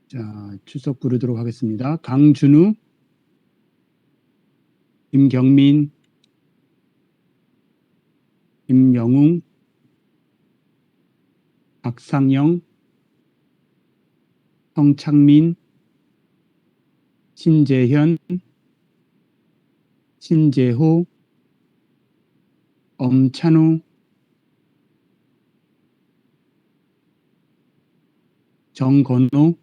자, 출석 부르도록 하겠습니다. 강준우, 김경민, 김영웅, 박상영, 성창민, 신재현, 신재호, 엄찬호, 정건호,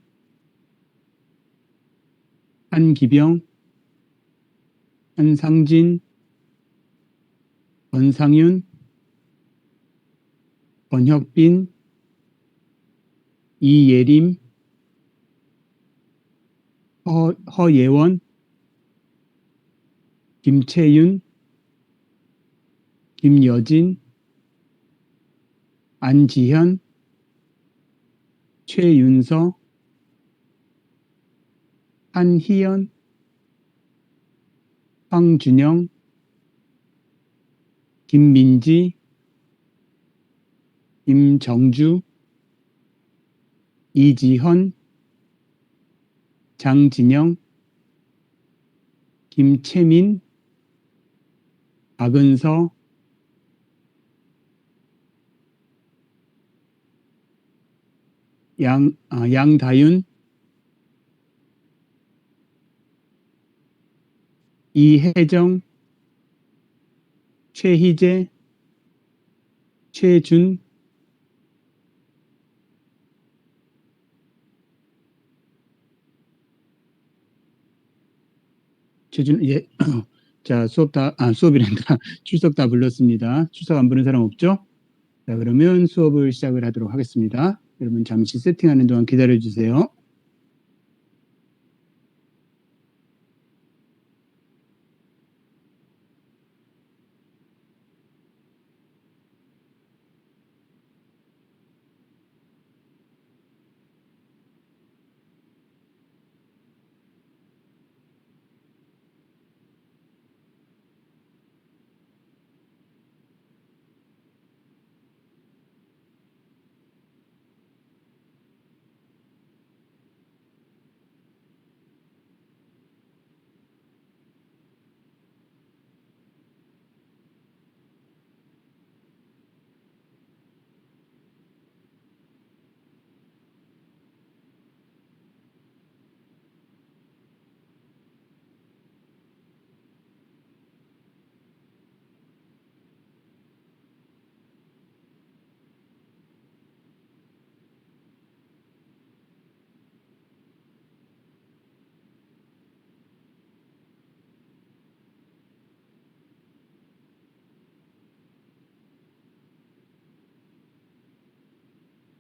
한기병, 한상진, 권상윤, 권혁빈, 이예림, 허예원, 김채윤, 김여진, 안지현, 최윤서, 한희연, 황준영, 김민지, 김정주, 이지현, 장진영, 김채민, 박은서, 양다윤, 이혜정, 최희재, 최준, 예. 자, 수업이란다. 출석 다 불렀습니다. 출석 안 부른 사람 없죠? 자, 그러면 수업을 시작을 하도록 하겠습니다. 여러분 잠시 세팅하는 동안 기다려 주세요.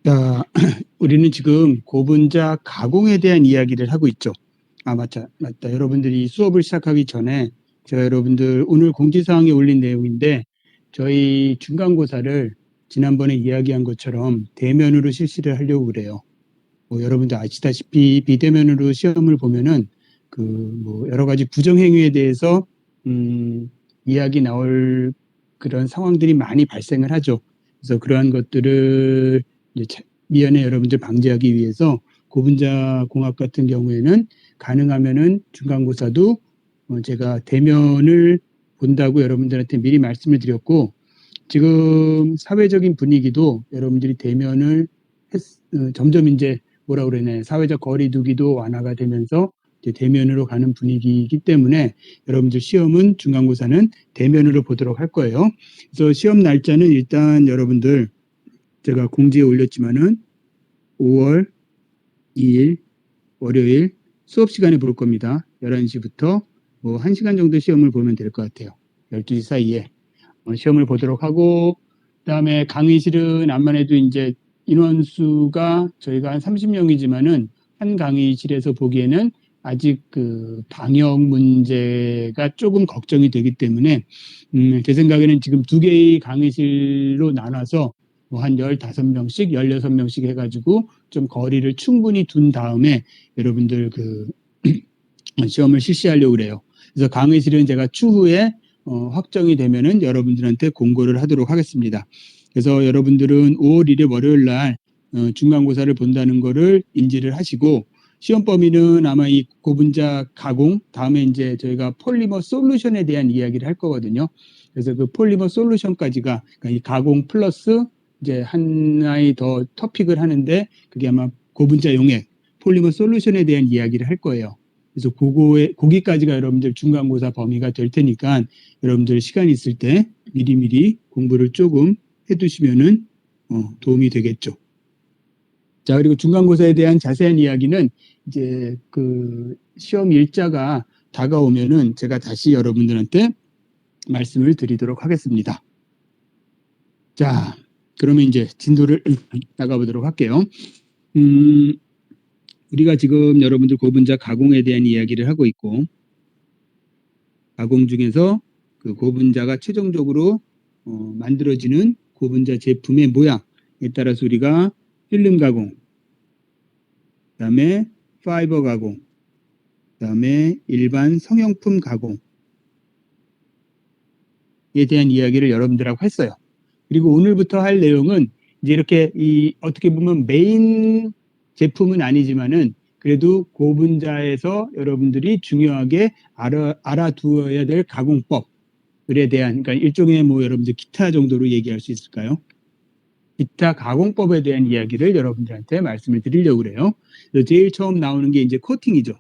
자, 우리는 지금 고분자 가공에 대한 이야기를 하고 있죠. 맞다. 여러분들이 수업을 시작하기 전에 제가 여러분들 오늘 공지사항에 올린 내용인데 저희 중간고사를 지난번에 이야기한 것처럼 대면으로 실시를 하려고 그래요. 여러분들 아시다시피 비대면으로 시험을 보면은 여러 가지 부정행위에 대해서 이야기 나올 그런 상황들이 많이 발생을 하죠. 그래서 그러한 것들을 이제 미연에 여러분들 방지하기 위해서 고분자 공학 같은 경우에는 가능하면은 중간고사도 제가 대면을 본다고 여러분들한테 미리 말씀을 드렸고 지금 사회적인 분위기도 여러분들이 대면을 점점 이제 뭐라 그러네 사회적 거리두기도 완화가 되면서 이제 대면으로 가는 분위기이기 때문에 여러분들 시험은 중간고사는 대면으로 보도록 할 거예요. 그래서 시험 날짜는 일단 여러분들 제가 공지에 올렸지만은 5월 2일 월요일 수업 시간에 볼 겁니다. 11시부터 1시간 정도 시험을 보면 될 것 같아요. 12시 사이에 시험을 보도록 하고 그다음에 강의실은 암만 해도 이제 인원수가 저희가 한 30명이지만은 한 강의실에서 보기에는 아직 방역 문제가 조금 걱정이 되기 때문에 제 생각에는 지금 2개의 강의실로 나눠서 한 15명씩, 16명씩 해가지고 좀 거리를 충분히 둔 다음에 여러분들 시험을 실시하려고 그래요. 그래서 강의실은 제가 추후에 확정이 되면은 여러분들한테 공고를 하도록 하겠습니다. 그래서 여러분들은 5월 1일 월요일 날 중간고사를 본다는 거를 인지를 하시고 시험 범위는 아마 이 고분자 가공, 다음에 이제 저희가 폴리머 솔루션에 대한 이야기를 할 거거든요. 그래서 그 폴리머 솔루션까지가 그러니까 이 가공 플러스 이제 하나의 더 토픽을 하는데 그게 아마 고분자 용액, 폴리머 솔루션에 대한 이야기를 할 거예요. 그래서 거기까지가 여러분들 중간고사 범위가 될 테니까 여러분들 시간 있을 때 미리미리 공부를 조금 해두시면은 도움이 되겠죠. 자, 그리고 중간고사에 대한 자세한 이야기는 이제 그 시험 일자가 다가오면은 제가 다시 여러분들한테 말씀을 드리도록 하겠습니다. 자, 그러면 이제 진도를 나가보도록 할게요. 우리가 지금 여러분들 고분자 가공에 대한 이야기를 하고 있고, 가공 중에서 그 고분자가 최종적으로 만들어지는 고분자 제품의 모양에 따라서 우리가 필름 가공, 그다음에 파이버 가공, 그다음에 일반 성형품 가공에 대한 이야기를 여러분들하고 했어요. 그리고 오늘부터 할 내용은 이제 이렇게 어떻게 보면 메인 제품은 아니지만은 그래도 고분자에서 여러분들이 중요하게 알아두어야 될 가공법에 대한, 그러니까 일종의 뭐 여러분들 기타 정도로 얘기할 수 있을까요? 기타 가공법에 대한 이야기를 여러분들한테 말씀을 드리려고 그래요. 제일 처음 나오는 게 이제 코팅이죠.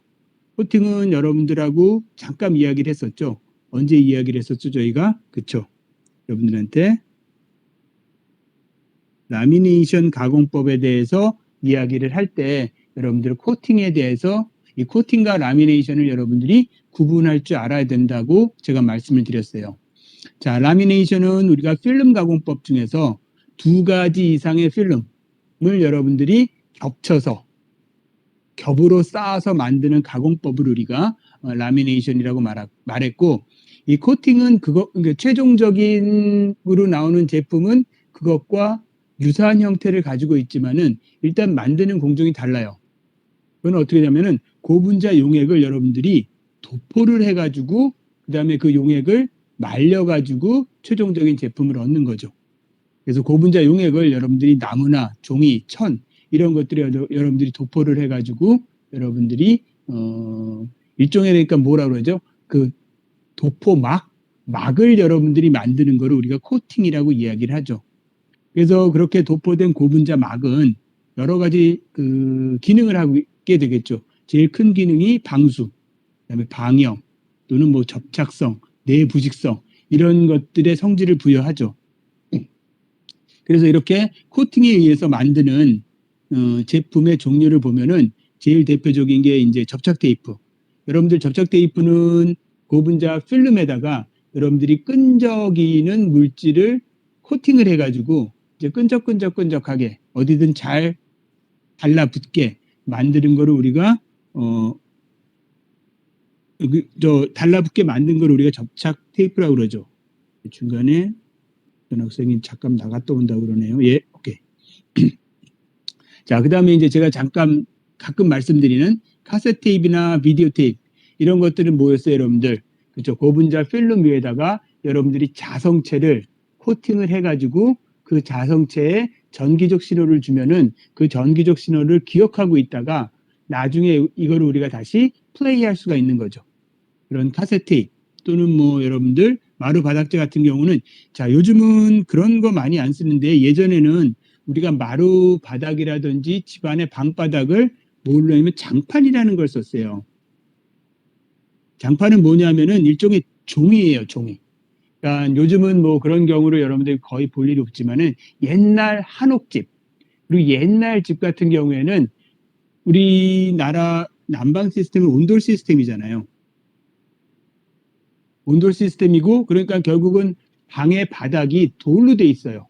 코팅은 여러분들하고 잠깐 이야기를 했었죠. 언제 이야기를 했었죠, 저희가? 그쵸? 여러분들한테 라미네이션 가공법에 대해서 이야기를 할 때 여러분들 코팅에 대해서 이 코팅과 라미네이션을 여러분들이 구분할 줄 알아야 된다고 제가 말씀을 드렸어요. 자, 라미네이션은 우리가 필름 가공법 중에서 2가지 이상의 필름을 여러분들이 겹쳐서 겹으로 쌓아서 만드는 가공법을 우리가 라미네이션이라고 말했고, 이 코팅은 그러니까 최종적으로 나오는 제품은 그것과 유사한 형태를 가지고 있지만은 일단 만드는 공정이 달라요. 그건 어떻게 되냐면은 고분자 용액을 여러분들이 도포를 해가지고 그 다음에 그 용액을 말려가지고 최종적인 제품을 얻는 거죠. 그래서 고분자 용액을 여러분들이 나무나 종이, 천 이런 것들을 여러분들이 도포를 해가지고 여러분들이 일종의 그러니까 뭐라 그러죠? 그 도포 막을 여러분들이 만드는 거를 우리가 코팅이라고 이야기를 하죠. 그래서 그렇게 도포된 고분자 막은 여러 가지 그 기능을 하게 되겠죠. 제일 큰 기능이 방수, 그다음에 방염 또는 뭐 접착성, 내부직성 이런 것들의 성질을 부여하죠. 그래서 이렇게 코팅에 의해서 만드는 제품의 종류를 보면은 제일 대표적인 게 이제 접착 테이프. 여러분들 접착 테이프는 고분자 필름에다가 여러분들이 끈적이는 물질을 코팅을 해가지고 이제 끈적끈적끈적하게 어디든 잘 달라붙게 만드는 거를 우리가 달라붙게 만든 걸 우리가 접착 테이프라고 그러죠. 중간에 전학생이 잠깐 나갔다 온다고 그러네요. 예, 오케이. 자, 그 다음에 이제 제가 잠깐 가끔 말씀드리는 카세트 테이프나 비디오 테이프 이런 것들은 뭐였어요, 여러분들? 그렇죠. 고분자 필름 위에다가 여러분들이 자성체를 코팅을 해가지고 그 자성체에 전기적 신호를 주면은 그 전기적 신호를 기억하고 있다가 나중에 이거를 우리가 다시 플레이할 수가 있는 거죠. 그런 카세트 테이프 또는 뭐 여러분들 마루 바닥재 같은 경우는 자, 요즘은 그런 거 많이 안 쓰는데 예전에는 우리가 마루 바닥이라든지 집안의 방바닥을 뭘로 하냐면 장판이라는 걸 썼어요. 장판은 뭐냐면은 일종의 종이에요, 종이. 그러니까 요즘은 뭐 그런 경우를 여러분들이 거의 볼 일이 없지만은 옛날 한옥집 그리고 옛날 집 같은 경우에는 우리나라 난방 시스템은 온돌 시스템이잖아요. 온돌 시스템이고 그러니까 결국은 방의 바닥이 돌로 돼 있어요.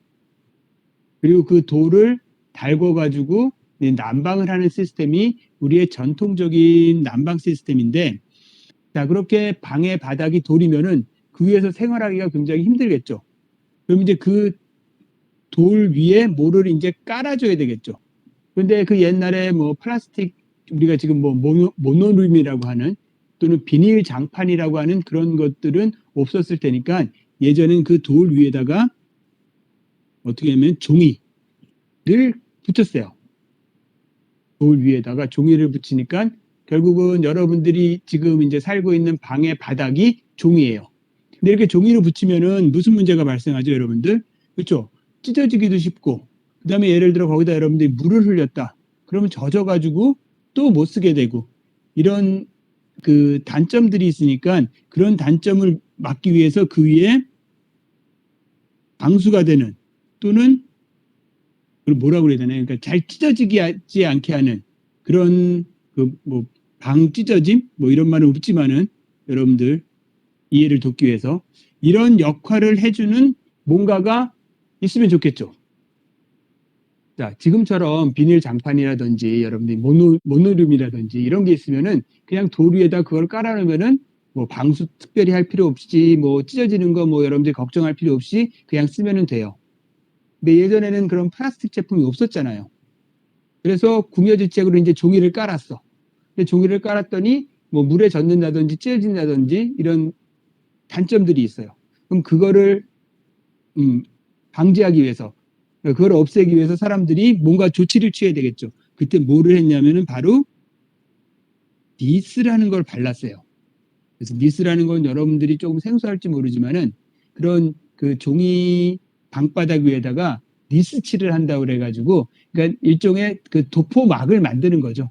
그리고 그 돌을 달궈가지고 난방을 하는 시스템이 우리의 전통적인 난방 시스템인데 자 그렇게 방의 바닥이 돌이면은 그 위에서 생활하기가 굉장히 힘들겠죠. 그럼 이제 그 돌 위에 뭐를 이제 깔아줘야 되겠죠. 근데 그 옛날에 뭐 플라스틱 우리가 지금 뭐 모노룸이라고 하는 또는 비닐 장판이라고 하는 그런 것들은 없었을 테니까 예전엔 그 돌 위에다가 어떻게 하면 종이를 붙였어요. 돌 위에다가 종이를 붙이니까 결국은 여러분들이 지금 이제 살고 있는 방의 바닥이 종이에요. 근데 이렇게 종이를 붙이면은 무슨 문제가 발생하죠, 여러분들? 그렇죠? 찢어지기도 쉽고, 그 다음에 예를 들어 거기다 여러분들이 물을 흘렸다. 그러면 젖어가지고 또 못 쓰게 되고, 이런 그 단점들이 있으니까 그런 단점을 막기 위해서 그 위에 방수가 되는 또는 그걸 뭐라고 그래야 되나요? 그러니까 잘 찢어지지 않게 하는 그런 그 뭐 방 찢어짐 뭐 이런 말은 없지만은 여러분들 이해를 돕기 위해서 이런 역할을 해주는 뭔가가 있으면 좋겠죠. 자, 지금처럼 비닐 장판이라든지 여러분들이 모노륨이라든지 이런 게 있으면은 그냥 돌 위에다 그걸 깔아놓으면은 뭐 방수 특별히 할 필요 없이 뭐 찢어지는 거 뭐 여러분들이 걱정할 필요 없이 그냥 쓰면은 돼요. 근데 예전에는 그런 플라스틱 제품이 없었잖아요. 그래서 구며질책으로 이제 종이를 깔았어. 근데 종이를 깔았더니 뭐 물에 젖는다든지 찢어진다든지 이런 단점들이 있어요. 그럼 그거를 방지하기 위해서 그걸 없애기 위해서 사람들이 뭔가 조치를 취해야 되겠죠. 그때 뭐를 했냐면은 바로 니스라는 걸 발랐어요. 그래서 니스라는 건 여러분들이 조금 생소할지 모르지만은 그런 그 종이 방바닥 위에다가 니스칠을 한다고 그래가지고 그러니까 일종의 그 도포막을 만드는 거죠.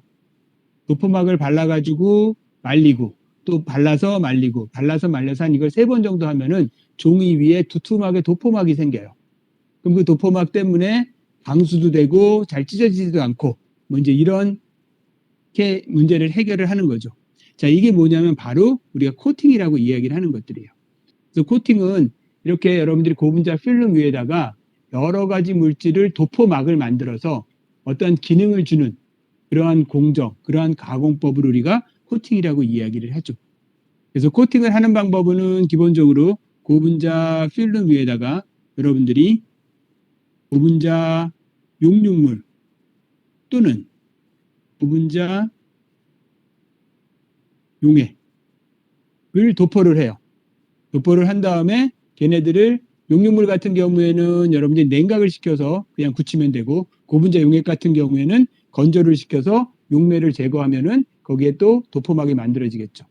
도포막을 발라가지고 말리고 또 발라서 말리고 발라서 말려서 한 이걸 3번 정도 하면은 종이 위에 두툼하게 도포막이 생겨요. 그럼 그 도포막 때문에 방수도 되고 잘 찢어지지도 않고 뭐 이제 이런 게 문제를 해결을 하는 거죠. 자, 이게 뭐냐면 바로 우리가 코팅이라고 이야기를 하는 것들이에요. 그래서 코팅은 이렇게 여러분들이 고분자 필름 위에다가 여러 가지 물질을 도포막을 만들어서 어떤 기능을 주는 그러한 공정, 그러한 가공법을 우리가 코팅이라고 이야기를 하죠. 그래서 코팅을 하는 방법은 기본적으로 고분자 필름 위에다가 여러분들이 고분자 용융물 또는 고분자 용액을 도포를 해요. 도포를 한 다음에 걔네들을 용융물 같은 경우에는 여러분들이 냉각을 시켜서 그냥 굳히면 되고 고분자 용액 같은 경우에는 건조를 시켜서 용매를 제거하면은 거기에 또 도포막이 만들어지겠죠.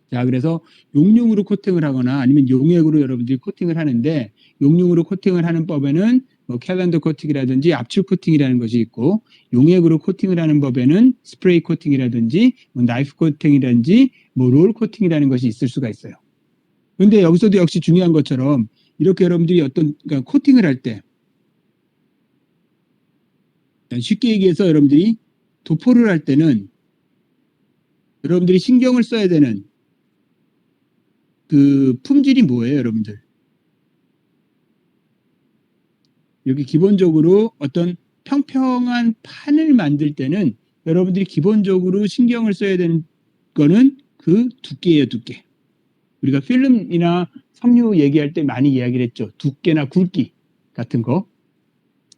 자, 그래서 용융으로 코팅을 하거나 아니면 용액으로 여러분들이 코팅을 하는데 용융으로 코팅을 하는 법에는 뭐 캘린더 코팅이라든지 압축 코팅이라는 것이 있고 용액으로 코팅을 하는 법에는 스프레이 코팅이라든지 뭐 나이프 코팅이라든지 뭐 롤 코팅이라는 것이 있을 수가 있어요. 그런데 여기서도 역시 중요한 것처럼 이렇게 여러분들이 어떤 그러니까 코팅을 할 때 쉽게 얘기해서 여러분들이 도포를 할 때는 여러분들이 신경을 써야 되는 그 품질이 뭐예요, 여러분들? 여기 기본적으로 어떤 평평한 판을 만들 때는 여러분들이 기본적으로 신경을 써야 되는 거는 그 두께예요, 두께. 우리가 필름이나 섬유 얘기할 때 많이 이야기를 했죠. 두께나 굵기 같은 거.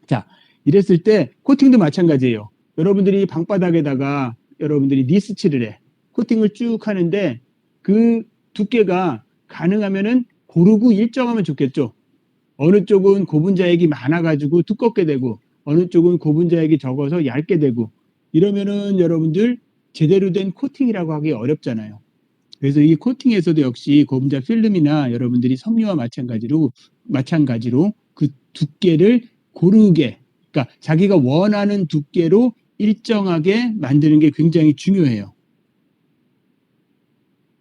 자, 이랬을 때 코팅도 마찬가지예요. 여러분들이 방바닥에다가 여러분들이 니스칠을 해. 코팅을 쭉 하는데 그 두께가 가능하면은 고르고 일정하면 좋겠죠. 어느 쪽은 고분자액이 많아가지고 두껍게 되고 어느 쪽은 고분자액이 적어서 얇게 되고 이러면은 여러분들 제대로 된 코팅이라고 하기 어렵잖아요. 그래서 이 코팅에서도 역시 고분자 필름이나 여러분들이 섬유와 마찬가지로 그 두께를 고르게 그러니까 자기가 원하는 두께로 일정하게 만드는 게 굉장히 중요해요.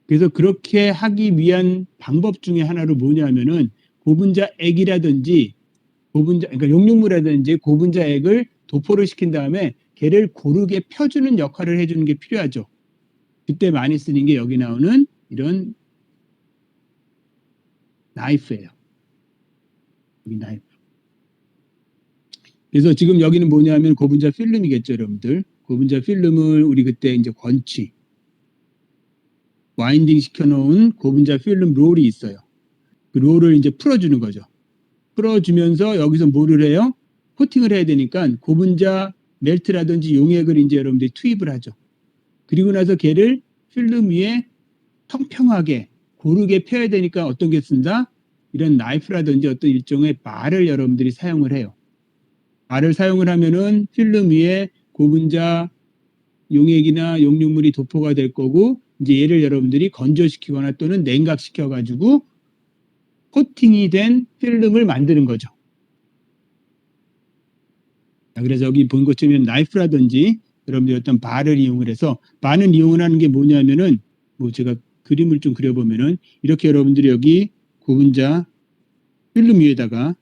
그래서 그렇게 하기 위한 방법 중에 하나로 뭐냐면은 고분자액이라든지 그러니까 용융물이라든지 고분자액을 도포를 시킨 다음에 걔를 고르게 펴주는 역할을 해주는 게 필요하죠. 그때 많이 쓰는 게 여기 나오는 이런 나이프예요. 여기 나이프. 그래서 지금 여기는 뭐냐면 고분자 필름이겠죠, 여러분들. 고분자 필름을 우리 그때 이제 권치, 와인딩 시켜놓은 고분자 필름 롤이 있어요. 그 롤을 이제 풀어주는 거죠. 풀어주면서 여기서 뭐를 해요? 코팅을 해야 되니까 고분자 멜트라든지 용액을 이제 여러분들이 투입을 하죠. 그리고 나서 걔를 필름 위에 평평하게 고르게 펴야 되니까 어떤 게 쓴다? 이런 나이프라든지 어떤 일종의 말을 여러분들이 사용을 해요. 말을 사용을 하면은 필름 위에 고분자 용액이나 용융물이 도포가 될 거고 이제 얘를 여러분들이 건조시키거나 또는 냉각시켜 가지고 코팅이 된 필름을 만드는 거죠. 그래서 여기 본 것처럼 나이프라든지 여러분들이 어떤 바를 이용을 해서, 바는 이용을 하는 게 뭐냐면은 뭐 제가 그림을 좀 그려보면은 이렇게 여러분들이 여기 고분자 필름 위에다가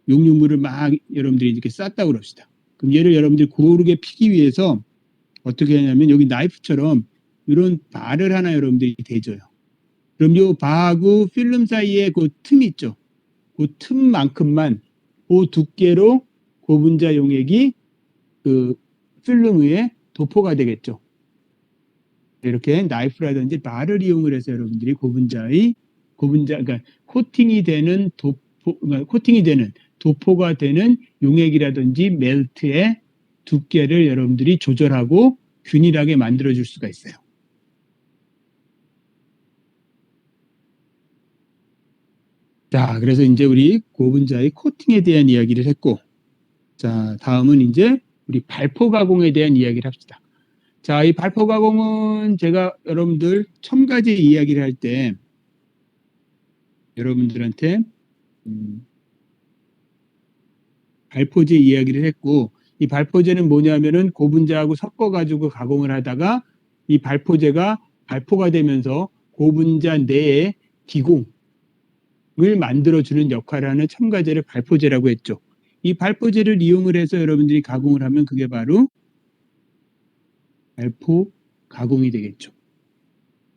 용융물을 막 여러분들이 이렇게 쌌다고 그럽시다. 그럼 얘를 여러분들이 고르게 피기 위해서 어떻게 하냐면 여기 나이프처럼 이런 바를 하나 여러분들이 대줘요. 그럼 이 바하고 필름 사이에 그 틈이 있죠. 그 틈만큼만 그 두께로 고분자 용액이 그 필름 위에 도포가 되겠죠. 이렇게 나이프라든지 바를 이용을 해서 여러분들이 그러니까 코팅이 되는 도포가 되는 용액이라든지 멜트의 두께를 여러분들이 조절하고 균일하게 만들어 줄 수가 있어요. 자, 그래서 이제 우리 고분자의 코팅에 대한 이야기를 했고, 자, 다음은 이제 우리 발포 가공에 대한 이야기를 합시다. 자, 이 발포 가공은 제가 여러분들 첨가제 이야기를 할 때 여러분들한테 발포제 이야기를 했고, 이 발포제는 뭐냐면은 고분자하고 섞어가지고 가공을 하다가 이 발포제가 발포가 되면서 고분자 내에 기공을 만들어주는 역할을 하는 첨가제를 발포제라고 했죠. 이 발포제를 이용을 해서 여러분들이 가공을 하면 그게 바로 발포 가공이 되겠죠.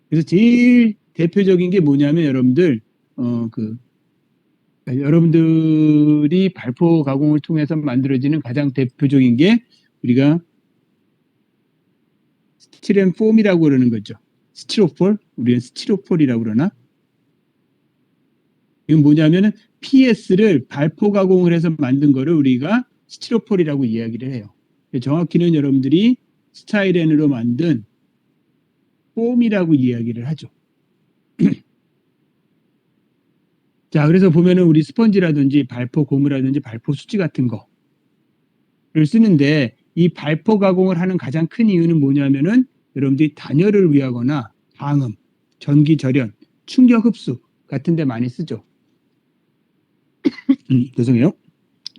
그래서 제일 대표적인 게 뭐냐면 여러분들이 발포 가공을 통해서 만들어지는 가장 대표적인 게 우리가 스티렌폼이라고 그러는 거죠. 스티로폴, 우리는 스티로폴이라고 그러나? 이건 뭐냐면은 PS를 발포 가공을 해서 만든 거를 우리가 스티로폴이라고 이야기를 해요. 정확히는 여러분들이 스타이렌으로 만든 폼이라고 이야기를 하죠. 자, 그래서 보면은 우리 스펀지라든지 발포 고무라든지 발포 수지 같은 거를 쓰는데 이 발포 가공을 하는 가장 큰 이유는 뭐냐면은 여러분들이 단열을 위하거나 방음, 전기 절연, 충격 흡수 같은 데 많이 쓰죠. 죄송해요.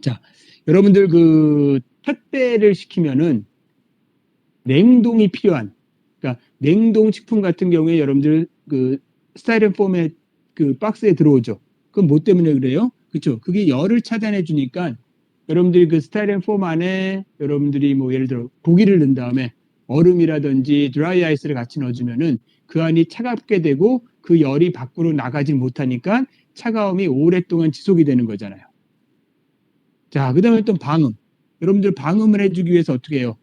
자, 여러분들 그 택배를 시키면은 냉동이 필요한, 그러니까 냉동식품 같은 경우에 여러분들 그 스타이렌폼의 그 박스에 들어오죠. 그건 뭐 때문에 그래요? 그렇죠. 그게 열을 차단해 주니까 여러분들이 그 스타이렌폼 안에 여러분들이 뭐 예를 들어 고기를 넣은 다음에 얼음이라든지 드라이 아이스를 같이 넣어주면은 그 안이 차갑게 되고 그 열이 밖으로 나가지 못하니까 차가움이 오랫동안 지속이 되는 거잖아요. 자, 그 다음에 또 방음. 여러분들 방음을 해주기 위해서 어떻게 해요?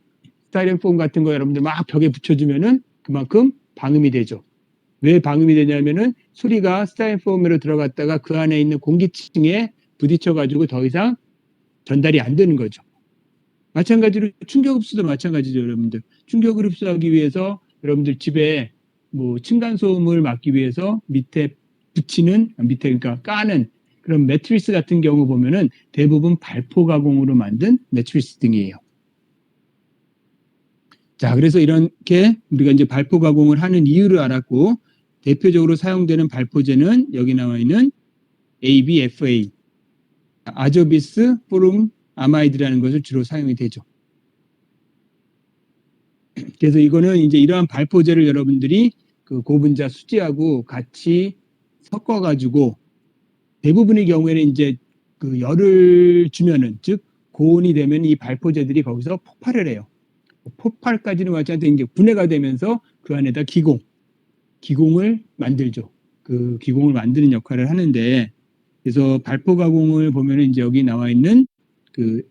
스타이렌폼 같은 거 여러분들 막 벽에 붙여주면은 그만큼 방음이 되죠. 왜 방음이 되냐면은 소리가 스타이렌폼으로 들어갔다가 그 안에 있는 공기층에 부딪혀가지고 더 이상 전달이 안 되는 거죠. 마찬가지로 충격 흡수도 마찬가지죠, 여러분들. 충격을 흡수하기 위해서 여러분들 집에 뭐 층간소음을 막기 위해서 밑에 그러니까 까는 그런 매트리스 같은 경우 보면은 대부분 발포 가공으로 만든 매트리스 등이에요. 자, 그래서 이렇게 우리가 이제 발포 가공을 하는 이유를 알았고, 대표적으로 사용되는 발포제는 여기 나와 있는 ABFA, 아조비스 포름 아마이드라는 것을 주로 사용이 되죠. 그래서 이거는 이제 이러한 발포제를 여러분들이 그 고분자 수지하고 같이 섞어가지고 대부분의 경우에는 이제 그 열을 주면은, 즉 고온이 되면 이 발포제들이 거기서 폭발을 해요. 폭발까지는 맞지 않는데 이제 분해가 되면서 그 안에다 기공을 만들죠. 그 기공을 만드는 역할을 하는데, 그래서 발포 가공을 보면은 이제 여기 나와 있는 그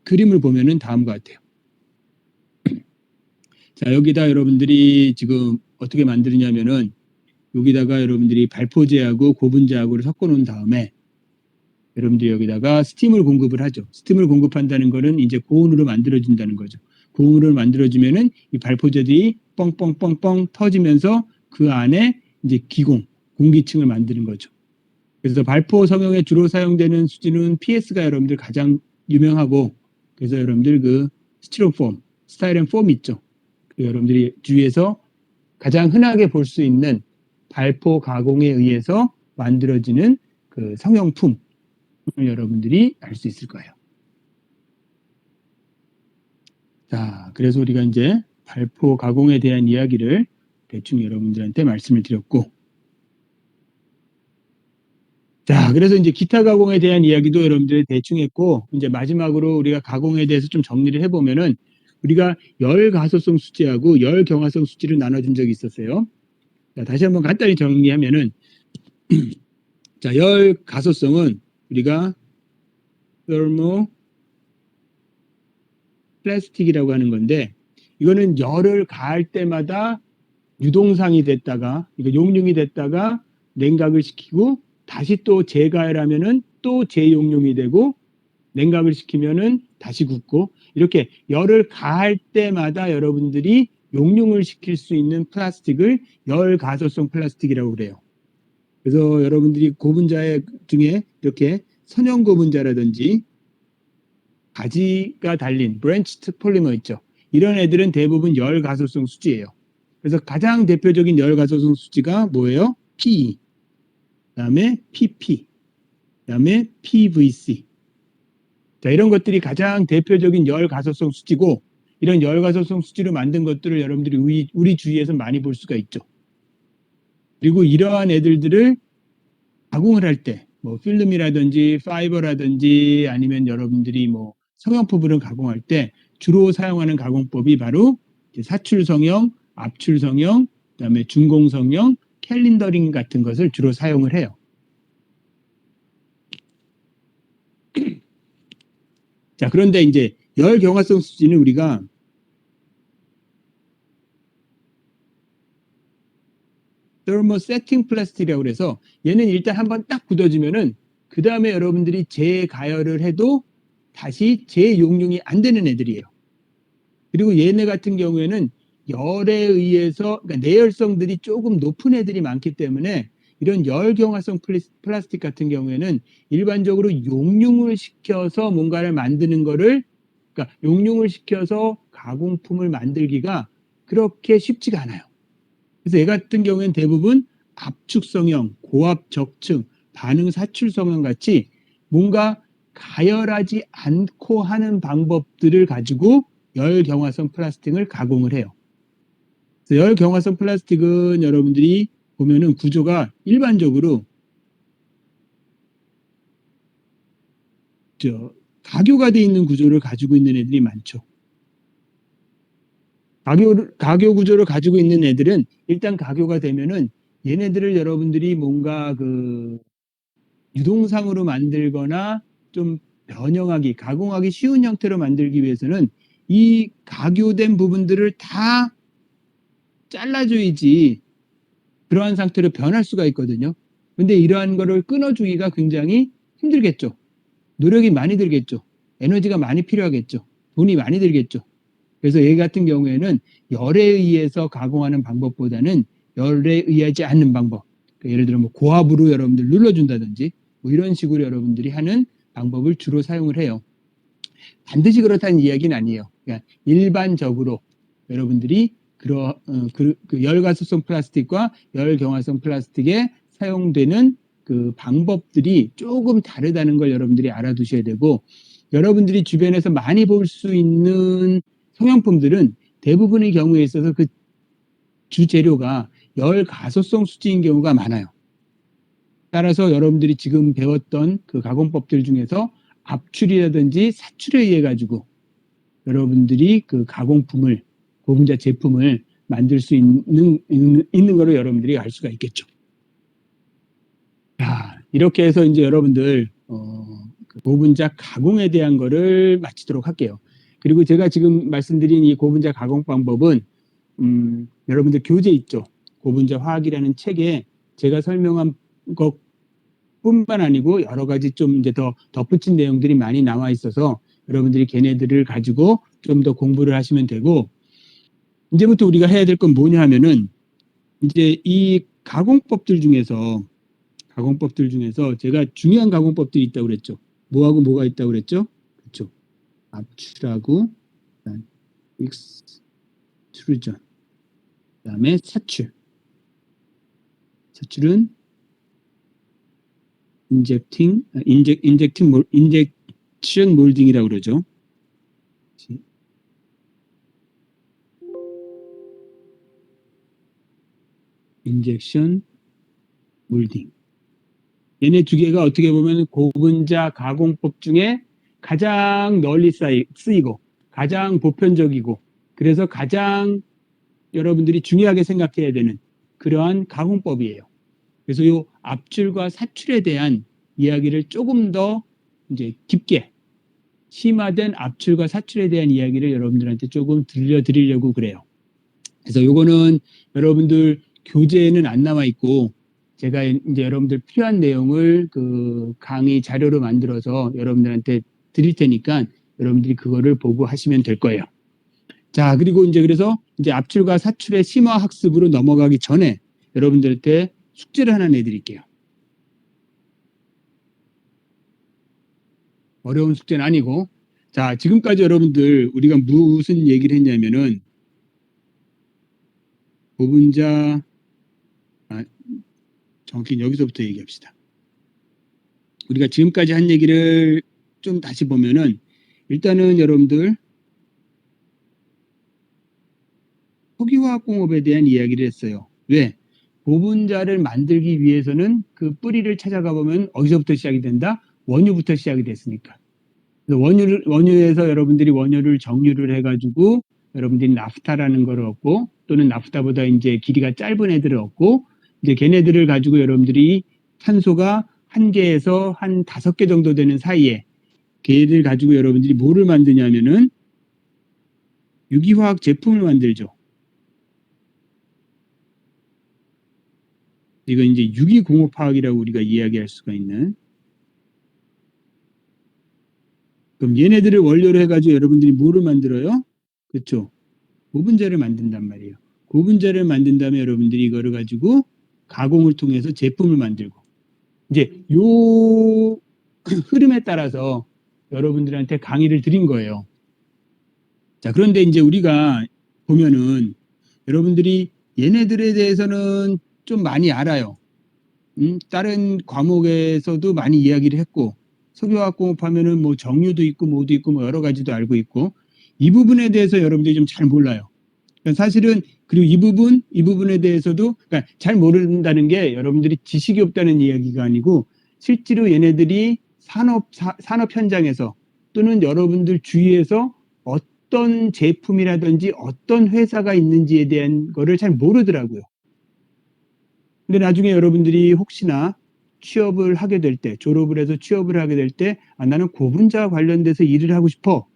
그림을 보면은 다음과 같아요. 자, 여기다 여러분들이 지금 어떻게 만드느냐면은 여기다가 여러분들이 발포제하고 고분자하고를 섞어 놓은 다음에 여러분들이 여기다가 스팀을 공급을 하죠. 스팀을 공급한다는 거는 이제 고온으로 만들어준다는 거죠. 고온으로 만들어주면은 이 발포제들이 뻥뻥뻥뻥 터지면서 그 안에 이제 공기층을 만드는 거죠. 그래서 발포 성형에 주로 사용되는 수지는 PS가 여러분들 가장 유명하고, 그래서 여러분들 그 스타일 앤 폼 있죠. 여러분들이 주위에서 가장 흔하게 볼 수 있는 발포 가공에 의해서 만들어지는 그 성형품을 여러분들이 알 수 있을 거예요. 자, 그래서 우리가 이제 발포 가공에 대한 이야기를 대충 여러분들한테 말씀을 드렸고, 자, 그래서 이제 기타 가공에 대한 이야기도 여러분들이 대충 했고, 이제 마지막으로 우리가 가공에 대해서 좀 정리를 해보면은, 우리가 열 가소성 수지하고 열 경화성 수지를 나눠준 적이 있었어요. 자, 다시 한번 간단히 정리하면은, 자, 열 가소성은 우리가 테르모플라스틱이라고 하는 건데, 이거는 열을 가할 때마다 유동상이 됐다가, 이거 용융이 됐다가 냉각을 시키고, 다시 또 재가열하면은 또 재용융이 되고, 냉각을 시키면은 다시 굳고, 이렇게 열을 가할 때마다 여러분들이 용융을 시킬 수 있는 플라스틱을 열 가소성 플라스틱이라고 그래요. 그래서 여러분들이 고분자 중에 이렇게 선형 고분자라든지 가지가 달린 브랜치드 폴리머 있죠. 이런 애들은 대부분 열 가소성 수지예요. 그래서 가장 대표적인 열 가소성 수지가 뭐예요? PE, 그다음에 PP, 그다음에 PVC. 자, 이런 것들이 가장 대표적인 열 가소성 수지고, 이런 열 가소성 수지로 만든 것들을 여러분들이 우리 주위에서 많이 볼 수가 있죠. 그리고 이러한 애들을 가공을 할 때, 뭐 필름이라든지 파이버라든지 아니면 여러분들이 뭐 성형품을 가공할 때 주로 사용하는 가공법이 바로 사출 성형, 압출 성형, 그다음에 중공 성형, 캘린더링 같은 것을 주로 사용을 해요. 자, 그런데 이제 열 경화성 수지는 우리가 테르모세팅 플라스틱이라고 그래서 얘는 일단 한번 딱 굳어지면은 그 다음에 여러분들이 재가열을 해도 다시 재용융이 안 되는 애들이에요. 그리고 얘네 같은 경우에는 열에 의해서, 그러니까 내열성들이 조금 높은 애들이 많기 때문에 이런 열경화성 플라스틱 같은 경우에는 일반적으로 용융을 시켜서 뭔가를 만드는 거를, 그러니까 용융을 시켜서 가공품을 만들기가 그렇게 쉽지가 않아요. 그래서 얘 같은 경우에는 대부분 압축 성형, 고압 적층, 반응 사출 성형 같이 뭔가 가열하지 않고 하는 방법들을 가지고 열 경화성 플라스틱을 가공을 해요. 그래서 열 경화성 플라스틱은 여러분들이 보면은 구조가 일반적으로 가교가 되어 있는 구조를 가지고 있는 애들이 많죠. 가교 구조를 가지고 있는 애들은 일단 가교가 되면은 얘네들을 여러분들이 뭔가 그 유동상으로 만들거나 좀 변형하기, 가공하기 쉬운 형태로 만들기 위해서는 이 가교된 부분들을 다 잘라줘야지 그러한 상태로 변할 수가 있거든요. 근데 이러한 거를 끊어주기가 굉장히 힘들겠죠. 노력이 많이 들겠죠. 에너지가 많이 필요하겠죠. 돈이 많이 들겠죠. 그래서 얘 같은 경우에는 열에 의해서 가공하는 방법보다는 열에 의하지 않는 방법. 그러니까 예를 들어 뭐 고압으로 여러분들 눌러준다든지 뭐 이런 식으로 여러분들이 하는 방법을 주로 사용을 해요. 반드시 그렇다는 이야기는 아니에요. 그러니까 일반적으로 여러분들이 그 열가소성 플라스틱과 열경화성 플라스틱에 사용되는 그 방법들이 조금 다르다는 걸 여러분들이 알아두셔야 되고, 여러분들이 주변에서 많이 볼 수 있는 성형품들은 대부분의 경우에 있어서 그 주재료가 열가소성 수지인 경우가 많아요. 따라서 여러분들이 지금 배웠던 그 가공법들 중에서 압출이라든지 사출에 의해 가지고 여러분들이 그 가공품을, 고분자 제품을 만들 수 있는 거로 여러분들이 알 수가 있겠죠. 자, 이렇게 해서 이제 여러분들 그 고분자 가공에 대한 거를 마치도록 할게요. 그리고 제가 지금 말씀드린 이 고분자 가공 방법은 여러분들 교재 있죠. 고분자 화학이라는 책에 제가 설명한 것뿐만 아니고 여러 가지 좀 이제 더 덧붙인 내용들이 많이 나와 있어서 여러분들이 걔네들을 가지고 좀 더 공부를 하시면 되고, 이제부터 우리가 해야 될 건 뭐냐 하면은 이제 이 가공법들 중에서 제가 중요한 가공법들이 있다고 그랬죠. 뭐하고 뭐가 있다고 그랬죠? 그렇죠. 압출하고 익스트루전. 그다음에 사출. 사출은 인젝션 몰딩이라고 그러죠. 인젝션 몰딩. 얘네 두 개가 어떻게 보면 고분자 가공법 중에 가장 널리 쓰이고 가장 보편적이고 그래서 가장 여러분들이 중요하게 생각해야 되는 그러한 가공법이에요. 그래서 이 압출과 사출에 대한 이야기를 조금 더 이제 깊게 심화된 압출과 사출에 대한 이야기를 여러분들한테 조금 들려드리려고 그래요. 그래서 요거는 여러분들 교재에는 안 남아 있고 제가 이제 여러분들 필요한 내용을 그 강의 자료로 만들어서 여러분들한테 드릴 테니까 여러분들이 그거를 보고 하시면 될 거예요. 자, 그리고 이제 그래서 이제 압출과 사출의 심화 학습으로 넘어가기 전에 여러분들한테 숙제를 하나 내드릴게요. 어려운 숙제는 아니고, 자, 지금까지 여러분들 우리가 무슨 얘기를 했냐면은 고분자, 정확히 여기서부터 얘기합시다. 우리가 지금까지 한 얘기를 좀 다시 보면은 일단은 여러분들 석유화학공업에 대한 이야기를 했어요. 왜? 고분자를 만들기 위해서는 그 뿌리를 찾아가 보면 어디서부터 시작이 된다? 원유부터 시작이 됐으니까. 원유에서 여러분들이 원유를 정유를 해가지고 여러분들이 나프타라는 걸 얻고 또는 나프타보다 이제 길이가 짧은 애들을 얻고 이제 걔네들을 가지고 여러분들이 탄소가 1개에서 한 5개 정도 되는 사이에 걔들 가지고 여러분들이 뭐를 만드냐면은 유기화학 제품을 만들죠. 이건 이제 유기공업화학이라고 우리가 이야기할 수가 있는. 그럼 얘네들을 원료로 해가지고 여러분들이 뭐를 만들어요? 그렇죠. 고분자를 만든단 말이에요. 고분자를 만든 다음에 여러분들이 이거를 가지고 가공을 통해서 제품을 만들고 이제 요 흐름에 따라서 여러분들한테 강의를 드린 거예요. 자, 그런데 이제 우리가 보면은 여러분들이 얘네들에 대해서는 좀 많이 알아요. 다른 과목에서도 많이 이야기를 했고 석유화학공업 하면은 뭐 정유도 있고 뭐도 있고 뭐 여러 가지도 알고 있고 이 부분에 대해서 여러분들이 좀 잘 몰라요. 그러니까 사실은 그리고 이 부분에 대해서도 그러니까 잘 모른다는 게 여러분들이 지식이 없다는 이야기가 아니고 실제로 얘네들이 산업 현장에서 또는 여러분들 주위에서 어떤 제품이라든지 어떤 회사가 있는지에 대한 거를 잘 모르더라고요. 근데 나중에 여러분들이 혹시나 취업을 하게 될 때, 졸업을 해서 취업을 하게 될 때, 나는 고분자 관련돼서 일을 하고 싶어.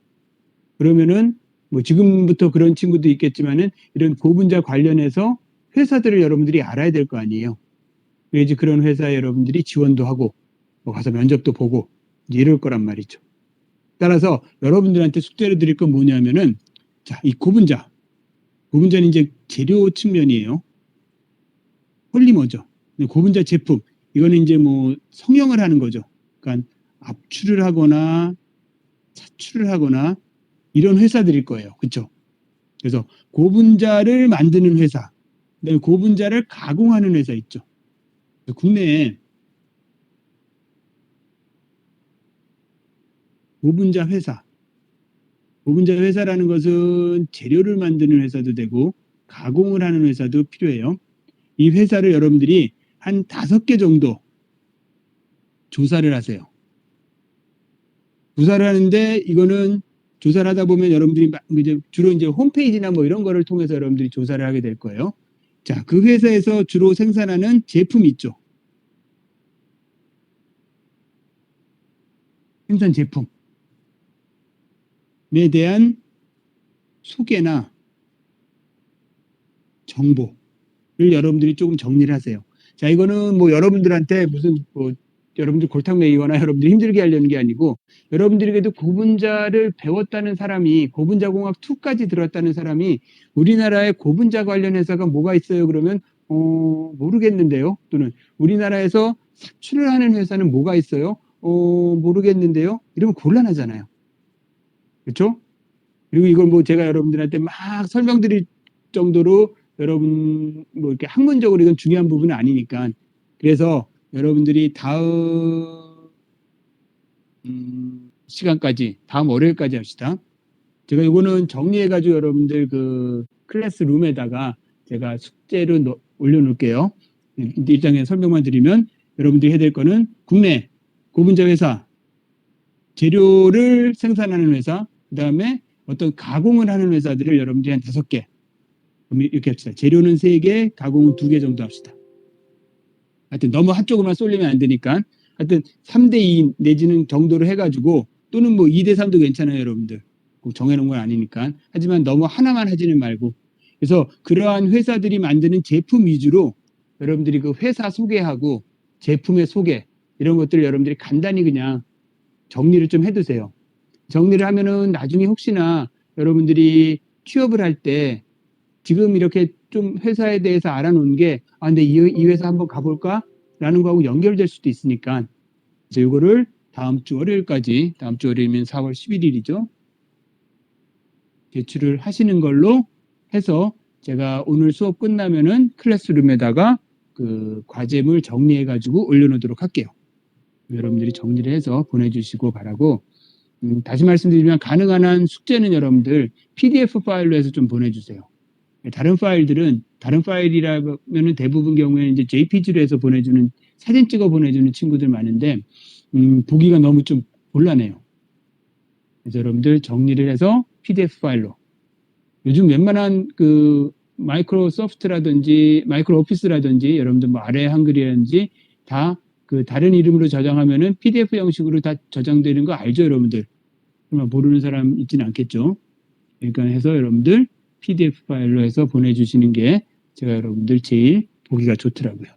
그러면은 뭐 지금부터 그런 친구도 있겠지만은 이런 고분자 관련해서 회사들을 여러분들이 알아야 될 거 아니에요. 그래야지 그런 회사에 여러분들이 지원도 하고 뭐 가서 면접도 보고 이럴 거란 말이죠. 따라서 여러분들한테 숙제를 드릴 건 뭐냐면은 자, 이 고분자는 이제 재료 측면이에요. 폴리머죠. 고분자 제품 이거는 이제 뭐 성형을 하는 거죠. 그러니까 압출을 하거나 차출을 하거나 이런 회사들일 거예요. 그렇죠? 그래서 고분자를 만드는 회사, 그다음에 고분자를 가공하는 회사 있죠. 국내에 고분자 회사라는 것은 재료를 만드는 회사도 되고 가공을 하는 회사도 필요해요. 이 회사를 여러분들이 한 5개 정도 조사를 하세요. 조사를 하는데 이거는 조사를 하다 보면 여러분들이 이제 주로 이제 홈페이지나 뭐 이런 거를 통해서 여러분들이 조사를 하게 될 거예요. 자, 그 회사에서 주로 생산하는 제품이 있죠. 생산 제품에 대한 소개나 정보를 여러분들이 조금 정리를 하세요. 자, 이거는 뭐 여러분들한테 무슨 뭐 여러분들 골탕 먹이거나 여러분들 힘들게 하려는 게 아니고 여러분들에게도 고분자를 배웠다는 사람이 고분자공학 2까지 들었다는 사람이 우리나라에 고분자 관련 회사가 뭐가 있어요? 그러면 모르겠는데요. 또는 우리나라에서 사출을 하는 회사는 뭐가 있어요? 모르겠는데요. 이러면 곤란하잖아요. 그렇죠? 그리고 이걸 뭐 제가 여러분들한테 막 설명드릴 정도로 여러분 뭐 이렇게 학문적으로 이건 중요한 부분은 아니니까. 그래서 여러분들이 다음 시간까지, 다음 월요일까지 합시다. 제가 이거는 정리해가지고 여러분들 그 클래스룸에다가 제가 숙제로 올려놓을게요. 일단 그냥 설명만 드리면 여러분들이 해야 될 거는 국내 고분자 회사, 재료를 생산하는 회사, 그 다음에 어떤 가공을 하는 회사들을 여러분들이 한 5개. 그럼 이렇게 합시다. 재료는 3개, 가공은 2개 정도 합시다. 하여튼 너무 한쪽으로만 쏠리면 안 되니까. 하여튼 3대2 내지는 정도로 해가지고 또는 뭐 2대3도 괜찮아요, 여러분들. 정해놓은 건 아니니까. 하지만 너무 하나만 하지는 말고. 그래서 그러한 회사들이 만드는 제품 위주로 여러분들이 그 회사 소개하고 제품의 소개 이런 것들을 여러분들이 간단히 그냥 정리를 좀 해두세요. 정리를 하면은 나중에 혹시나 여러분들이 취업을 할 때 지금 이렇게 좀 회사에 대해서 알아놓은 게, 아, 근데 이 회사 한번 가볼까? 라는 거하고 연결될 수도 있으니까, 이제 이거를 다음 주 월요일까지, 다음 주 월요일이면 4월 11일이죠. 제출을 하시는 걸로 해서 제가 오늘 수업 끝나면은 클래스룸에다가 그 과제물 정리해가지고 올려놓도록 할게요. 여러분들이 정리를 해서 보내주시고 바라고, 다시 말씀드리면 가능한 한 숙제는 여러분들 PDF 파일로 해서 좀 보내주세요. 다른 파일들은 다른 파일이라면 대부분 경우에는 이제 JPG로 해서 보내주는 사진 찍어 보내주는 친구들 많은데 보기가 너무 좀 곤란해요. 그래서 여러분들 정리를 해서 PDF 파일로 요즘 웬만한 그 마이크로소프트라든지 마이크로 오피스라든지 여러분들 뭐 아래 한글이라든지 다 그 다른 이름으로 저장하면은 PDF 형식으로 다 저장되는 거 알죠, 여러분들? 정말 모르는 사람 있지는 않겠죠. 그러니까 해서 여러분들 PDF 파일로 해서 보내주시는 게 제가 여러분들 제일 보기가 좋더라고요.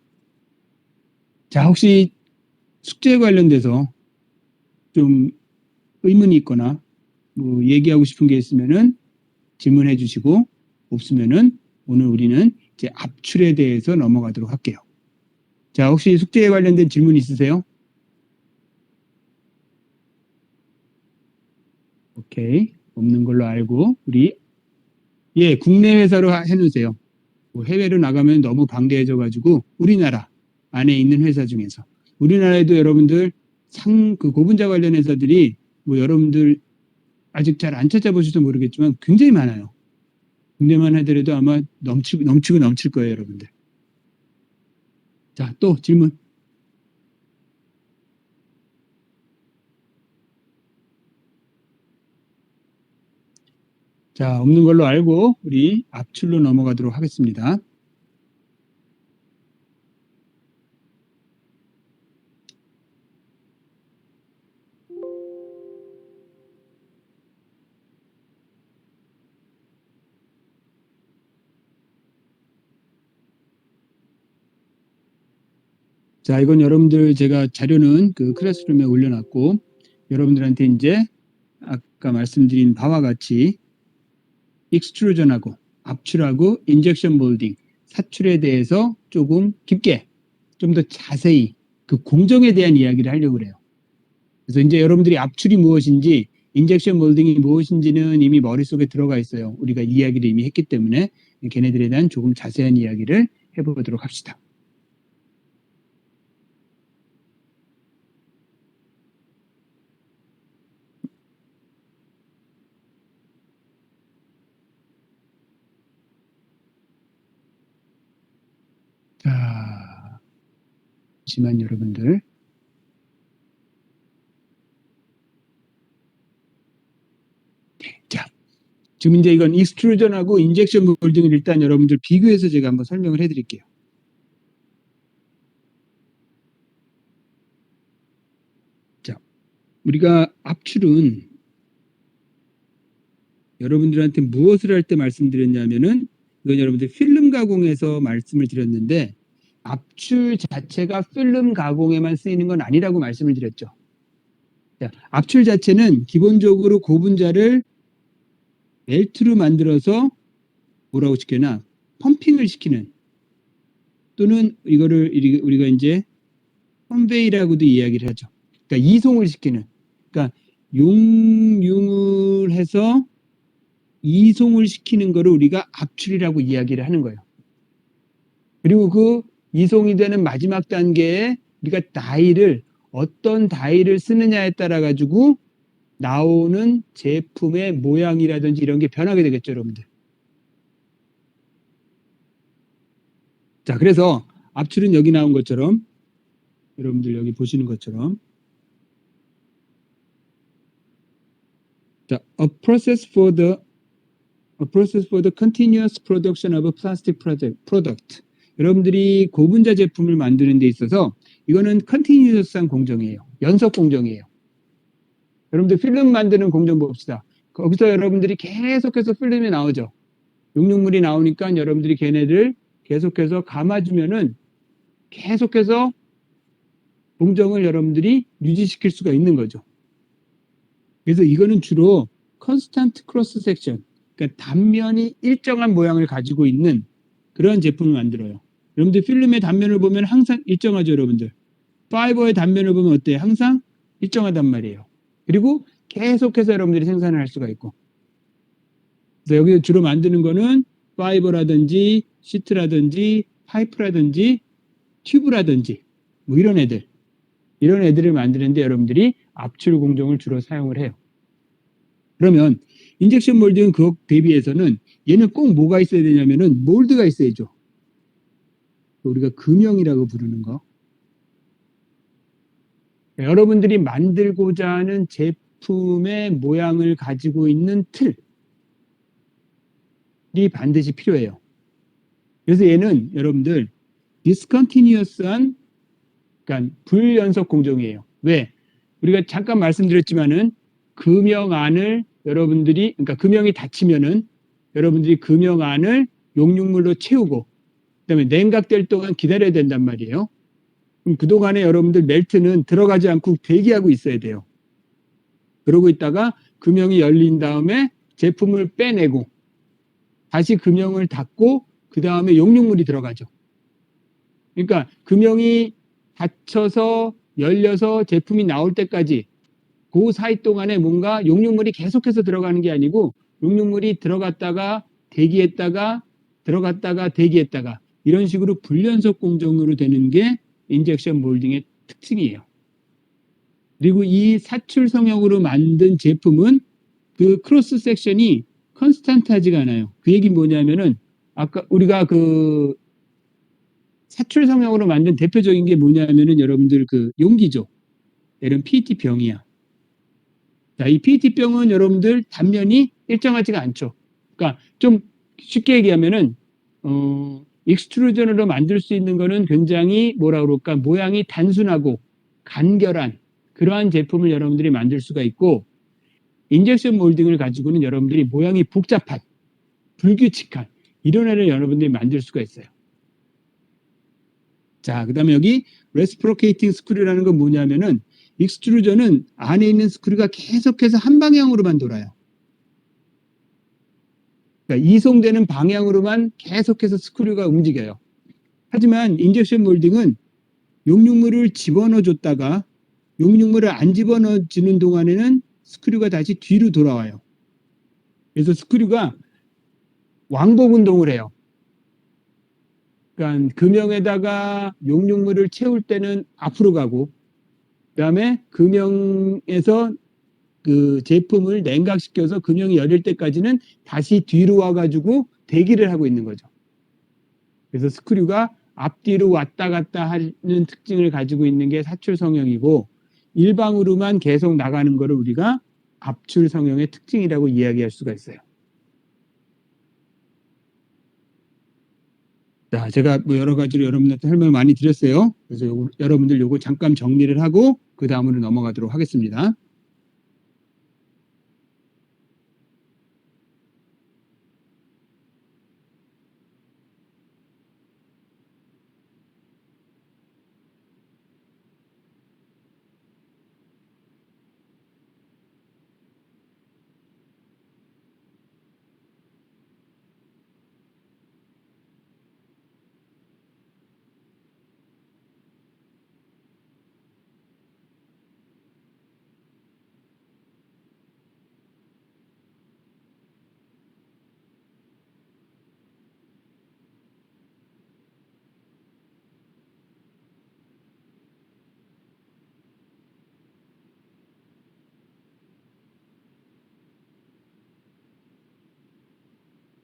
자, 혹시 숙제 관련돼서 좀 의문이 있거나 뭐 얘기하고 싶은 게 있으면은 질문해 주시고 없으면은 오늘 우리는 이제 압출에 대해서 넘어가도록 할게요. 자, 혹시 숙제에 관련된 질문 있으세요? 오케이. 없는 걸로 알고 우리 국내 회사로 해놓으세요. 뭐 해외로 나가면 너무 방대해져 가지고 우리나라 안에 있는 회사 중에서 우리나라에도 여러분들 그 고분자 관련 회사들이 뭐 여러분들 아직 잘 안 찾아보셔서 모르겠지만 굉장히 많아요. 국내만 하더라도 아마 넘치고 넘칠 거예요, 여러분들. 자, 또 질문. 자, 없는 걸로 알고 우리 압출로 넘어가도록 하겠습니다. 자, 이건 여러분들 제가 자료는 그 클래스룸에 올려놨고 여러분들한테 이제 아까 말씀드린 바와 같이 익스트루전하고 압출하고 인젝션 몰딩 사출에 대해서 조금 깊게 좀 더 자세히 그 공정에 대한 이야기를 하려고 그래요. 그래서 이제 여러분들이 압출이 무엇인지 인젝션 몰딩이 무엇인지는 이미 머릿속에 들어가 있어요. 우리가 이야기를 이미 했기 때문에 걔네들에 대한 조금 자세한 이야기를 해보도록 합시다. 자, 잠시만 여러분들. 자, 지금 이제 이건 익스트루전하고 인젝션 몰딩을 일단 여러분들 비교해서 제가 한번 설명을 해드릴게요. 자, 우리가 압출은 여러분들한테 무엇을 할 때 말씀드렸냐면은 이건 여러분들 필름 가공에서 말씀을 드렸는데 압출 자체가 필름 가공에만 쓰이는 건 아니라고 말씀을 드렸죠. 자, 압출 자체는 기본적으로 고분자를 멜트로 만들어서 뭐라고 시켜나 펌핑을 시키는 또는 이거를 우리가 이제 컨베이라고도 이야기를 하죠. 그러니까 이송을 시키는. 그러니까 용융을 해서 이송을 시키는 거를 우리가 압출이라고 이야기를 하는 거예요. 그리고 그 이송이 되는 마지막 단계에 우리가 어떤 다이를 쓰느냐에 따라 가지고 나오는 제품의 모양이라든지 이런 게 변하게 되겠죠, 여러분들. 자, 그래서 압출은 여기 나온 것처럼 여러분들 여기 보시는 것처럼 자, a process for the continuous production of a plastic product. 여러분들이 고분자 제품을 만드는 데 있어서 이거는 컨티뉴어스한 공정이에요. 연속 공정이에요. 여러분들 필름 만드는 공정 봅시다. 거기서 여러분들이 계속해서 필름이 나오죠. 용융물이 나오니까 여러분들이 걔네들 계속해서 감아주면은 계속해서 공정을 여러분들이 유지시킬 수가 있는 거죠. 그래서 이거는 주로 컨스탄트 크로스 섹션, 그러니까 단면이 일정한 모양을 가지고 있는 그런 제품을 만들어요. 여러분들 필름의 단면을 보면 항상 일정하죠, 여러분들. 파이버의 단면을 보면 어때요? 항상 일정하단 말이에요. 그리고 계속해서 여러분들이 생산을 할 수가 있고. 그래서 여기 주로 만드는 거는 파이버라든지 시트라든지 파이프라든지 튜브라든지 뭐 이런 애들을 만드는데 여러분들이 압출 공정을 주로 사용을 해요. 그러면 인젝션 몰딩은 그것 대비해서는 얘는 꼭 뭐가 있어야 되냐면은 몰드가 있어야죠. 우리가 금형이라고 부르는 거. 여러분들이 만들고자 하는 제품의 모양을 가지고 있는 틀이 반드시 필요해요. 그래서 얘는 여러분들 디스컨티니어스한 그러니까 불연속 공정이에요. 왜? 우리가 잠깐 말씀드렸지만은 금형 안을 여러분들이 그러니까 금형이 닫히면은 여러분들이 금형 안을 용융물로 채우고 그다음에 냉각될 동안 기다려야 된단 말이에요. 그럼 그동안에 여러분들 멜트는 들어가지 않고 대기하고 있어야 돼요. 그러고 있다가 금형이 열린 다음에 제품을 빼내고 다시 금형을 닫고 그 다음에 용융물이 들어가죠. 그러니까 금형이 닫혀서 열려서 제품이 나올 때까지 그 사이 동안에 뭔가 용융물이 계속해서 들어가는 게 아니고 용융물이 들어갔다가 대기했다가 들어갔다가 대기했다가 이런 식으로 불연속 공정으로 되는 게 인젝션 몰딩의 특징이에요. 그리고 이 사출 성형으로 만든 제품은 그 크로스 섹션이 컨스탄트하지가 않아요. 그 얘기 뭐냐면은 아까 우리가 그 사출 성형으로 만든 대표적인 게 뭐냐면은 여러분들 그 용기죠. 이런 PET 병이야. 자, 이 PET 병은 여러분들 단면이 일정하지가 않죠. 그러니까 좀 쉽게 얘기하면은 익스트루전으로 만들 수 있는 거는 굉장히 뭐라 그럴까 모양이 단순하고 간결한 그러한 제품을 여러분들이 만들 수가 있고 인젝션 몰딩을 가지고는 여러분들이 모양이 복잡한 불규칙한 이런 애를 여러분들이 만들 수가 있어요. 자, 그 다음에 여기 레스프로케이팅 스크류라는 건 뭐냐면은 익스트루전은 안에 있는 스크류가 계속해서 한 방향으로만 돌아요. 그러니까 이송되는 방향으로만 계속해서 스크류가 움직여요. 하지만 인젝션 몰딩은 용융물을 집어넣어 줬다가 용융물을 안 집어넣어 주는 동안에는 스크류가 다시 뒤로 돌아와요. 그래서 스크류가 왕복 운동을 해요. 그러니까 금형에다가 용융물을 채울 때는 앞으로 가고 그다음에 금형에서 그 제품을 냉각시켜서 금형이 열릴 때까지는 다시 뒤로 와가지고 대기를 하고 있는 거죠. 그래서 스크류가 앞뒤로 왔다 갔다 하는 특징을 가지고 있는 게 사출 성형이고 일방으로만 계속 나가는 거를 우리가 압출 성형의 특징이라고 이야기할 수가 있어요. 자, 제가 뭐 여러 가지로 여러분들한테 설명을 많이 드렸어요. 그래서 여러분들 요거 잠깐 정리를 하고 그 다음으로 넘어가도록 하겠습니다.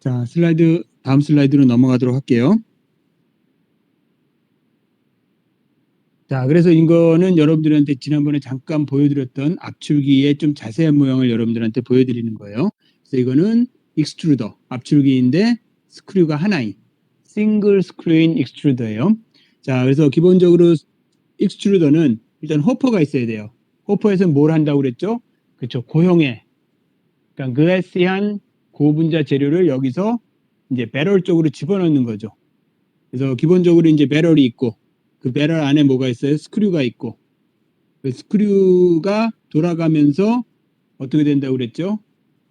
자, 다음 슬라이드로 넘어가도록 할게요. 자, 그래서 이거는 여러분들한테 지난번에 잠깐 보여드렸던 압출기의 좀 자세한 모양을 여러분들한테 보여드리는 거예요. 그래서 이거는 익스트루더, 압출기인데 스크류가 하나인 싱글 스크류인 익스트루더예요. 자, 그래서 기본적으로 익스트루더는 일단 호퍼가 있어야 돼요. 호퍼에서는 뭘 한다고 그랬죠? 그렇죠. 고형의, 그러니까 글래시한 고분자 재료를 여기서 이제 배럴 쪽으로 집어넣는 거죠. 그래서 기본적으로 이제 배럴이 있고 그 배럴 안에 뭐가 있어요? 스크류가 있고 그 스크류가 돌아가면서 어떻게 된다고 그랬죠?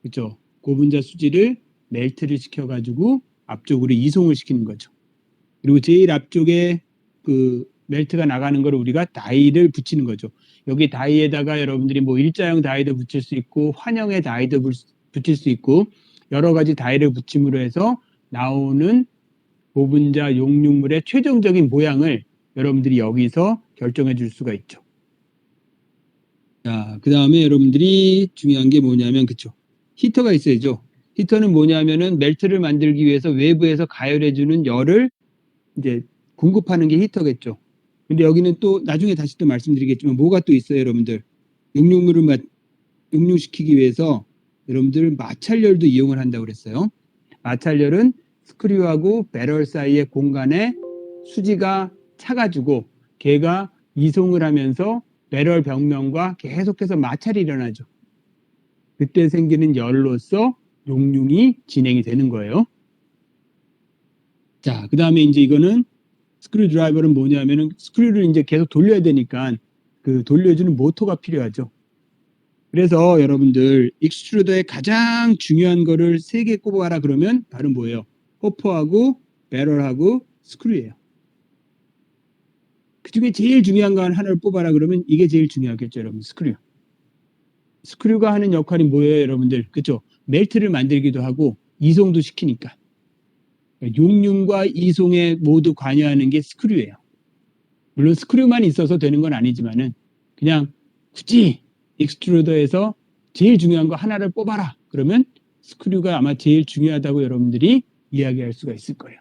그렇죠. 고분자 수지를 멜트를 시켜가지고 앞쪽으로 이송을 시키는 거죠. 그리고 제일 앞쪽에 그 멜트가 나가는 걸 우리가 다이를 붙이는 거죠. 여기 다이에다가 여러분들이 뭐 일자형 다이도 붙일 수 있고 환형의 다이도 붙일 수 있고 여러 가지 다이를 붙임으로 해서 나오는 고분자 용융물의 최종적인 모양을 여러분들이 여기서 결정해 줄 수가 있죠. 자, 그 다음에 여러분들이 중요한 게 뭐냐면, 그쵸. 히터가 있어야죠. 히터는 뭐냐면은 멜트를 만들기 위해서 외부에서 가열해주는 열을 이제 공급하는 게 히터겠죠. 근데 여기는 또 나중에 다시 또 말씀드리겠지만 뭐가 또 있어요, 여러분들. 용융물을 용융시키기 위해서 여러분들 마찰열도 이용을 한다고 그랬어요. 마찰열은 스크류하고 배럴 사이의 공간에 수지가 차가지고 걔가 이송을 하면서 배럴 벽면과 계속해서 마찰이 일어나죠. 그때 생기는 열로서 용융이 진행이 되는 거예요. 자, 그 다음에 이제 이거는 스크류 드라이버는 뭐냐면은 스크류를 이제 계속 돌려야 되니까 그 돌려주는 모터가 필요하죠. 그래서 여러분들 익스트루더의 가장 중요한 거를 3개 꼽아라 그러면 바로 뭐예요? 호퍼하고 배럴하고 스크류예요. 그 중에 제일 중요한 거 하나를 뽑아라 그러면 이게 제일 중요하겠죠, 여러분. 스크류. 스크류가 하는 역할이 뭐예요, 여러분들? 그렇죠? 멜트를 만들기도 하고 이송도 시키니까. 용융과 이송에 모두 관여하는 게 스크류예요. 물론 스크류만 있어서 되는 건 아니지만은 그냥 굳이 익스트루더에서 제일 중요한 거 하나를 뽑아라. 그러면 스크류가 아마 제일 중요하다고 여러분들이 이야기할 수가 있을 거예요.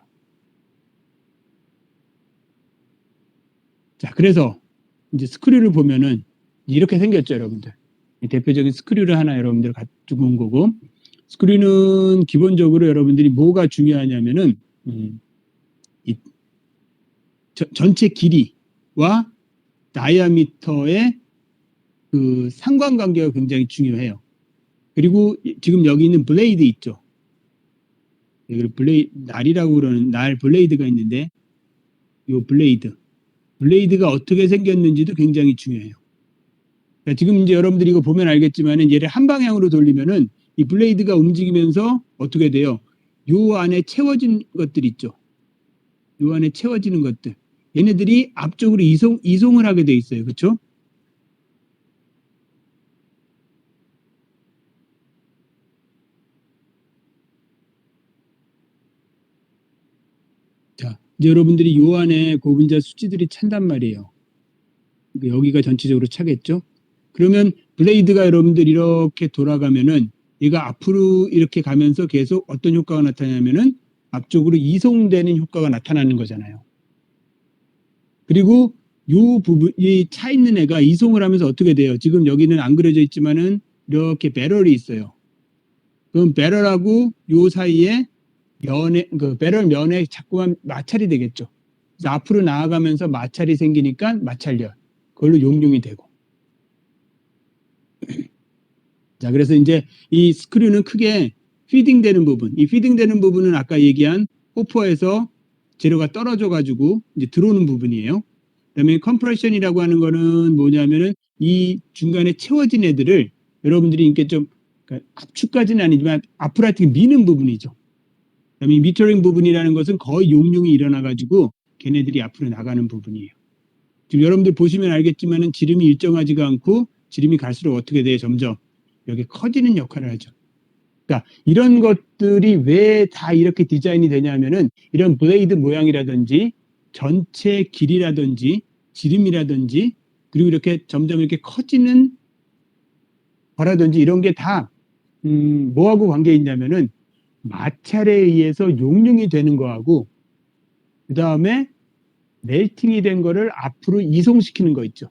자, 그래서 이제 스크류를 보면은 이렇게 생겼죠, 여러분들. 대표적인 스크류를 하나 여러분들 가지고 온 거고, 스크류는 기본적으로 여러분들이 뭐가 중요하냐면은 이 전체 길이와 다이아미터의 그 상관관계가 굉장히 중요해요. 그리고 지금 여기 있는 블레이드 있죠. 날이라고 그러는 날 블레이드가 있는데 이 블레이드가 어떻게 생겼는지도 굉장히 중요해요. 그러니까 지금 이제 여러분들이 이거 보면 알겠지만은 얘를 한 방향으로 돌리면은 이 블레이드가 움직이면서 어떻게 돼요? 요 안에 채워진 것들 있죠. 요 안에 채워지는 것들. 얘네들이 앞쪽으로 이송을 하게 돼 있어요. 그렇죠? 자, 이제 여러분들이 요 안에 고분자 수지들이 찬단 말이에요. 여기가 전체적으로 차겠죠? 그러면 블레이드가 여러분들 이렇게 돌아가면은 얘가 앞으로 이렇게 가면서 계속 어떤 효과가 나타나냐면은 앞쪽으로 이송되는 효과가 나타나는 거잖아요. 그리고 요 부분, 이 차 있는 애가 이송을 하면서 어떻게 돼요? 지금 여기는 안 그려져 있지만은 이렇게 배럴이 있어요. 그럼 배럴하고 요 사이에 그 배럴 면에 자꾸만 마찰이 되겠죠. 그래서 앞으로 나아가면서 마찰이 생기니까 마찰열. 그걸로 용융이 되고. 자, 그래서 이제 이 스크류는 크게 피딩되는 부분, 이 피딩되는 부분은 아까 얘기한 호퍼에서 재료가 떨어져 가지고 이제 들어오는 부분이에요. 그다음에 컴프레션이라고 하는 거는 뭐냐면은 이 중간에 채워진 애들을 여러분들이 이렇게 좀 그러니까 압축까지는 아니지만 앞으로 하여튼 미는 부분이죠. 그다음에 미터링 부분이라는 것은 거의 용융이 일어나 가지고 걔네들이 앞으로 나가는 부분이에요. 지금 여러분들 보시면 알겠지만은 지름이 일정하지가 않고 지름이 갈수록 어떻게 돼요? 점점 여기 커지는 역할을 하죠. 그러니까 이런 것들이 왜 다 이렇게 디자인이 되냐면은 이런 블레이드 모양이라든지 전체 길이라든지 지름이라든지 그리고 이렇게 점점 이렇게 커지는 거라든지 이런 게 다 뭐하고 관계 있냐면은 마찰에 의해서 용융이 되는 거하고 그 다음에 멜팅이 된 거를 앞으로 이송시키는 거 있죠.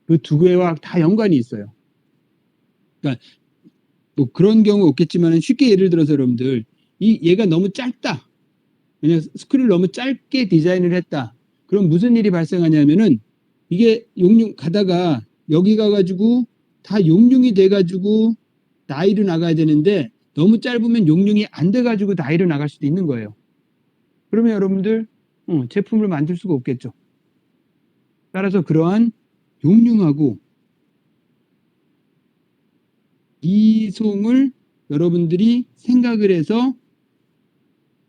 그 두 개와 다 연관이 있어요. 그러니까 뭐 그런 경우 없겠지만 쉽게 예를 들어서 여러분들 얘가 너무 짧다. 그냥 스크류를 너무 짧게 디자인을 했다. 그럼 무슨 일이 발생하냐면은 이게 용융 가다가 여기 가가지고 다 용융이 돼가지고 나이로 나가야 되는데 너무 짧으면 용융이 안 돼가지고 나이로 나갈 수도 있는 거예요. 그러면 여러분들 제품을 만들 수가 없겠죠. 따라서 그러한 용융하고 이송을 여러분들이 생각을 해서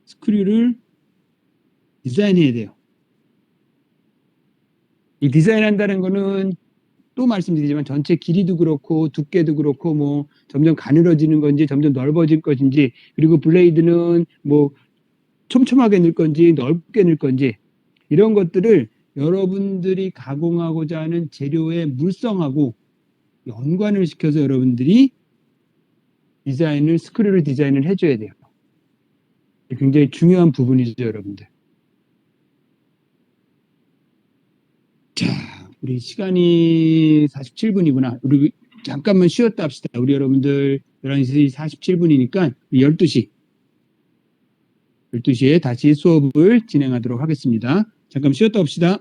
스크류를 디자인해야 돼요. 이 디자인한다는 거는 또 말씀드리지만 전체 길이도 그렇고 두께도 그렇고 뭐 점점 가늘어지는 건지 점점 넓어질 것인지 그리고 블레이드는 뭐 촘촘하게 넣을 건지 넓게 넣을 건지 이런 것들을 여러분들이 가공하고자 하는 재료의 물성하고 연관을 시켜서 여러분들이 스크류를 디자인을 해줘야 돼요. 굉장히 중요한 부분이죠, 여러분들. 자, 우리 시간이 47분이구나. 우리 잠깐만 쉬었다 합시다. 우리 여러분들 11시 47분이니까 12시에 다시 수업을 진행하도록 하겠습니다. 잠깐 쉬었다 합시다.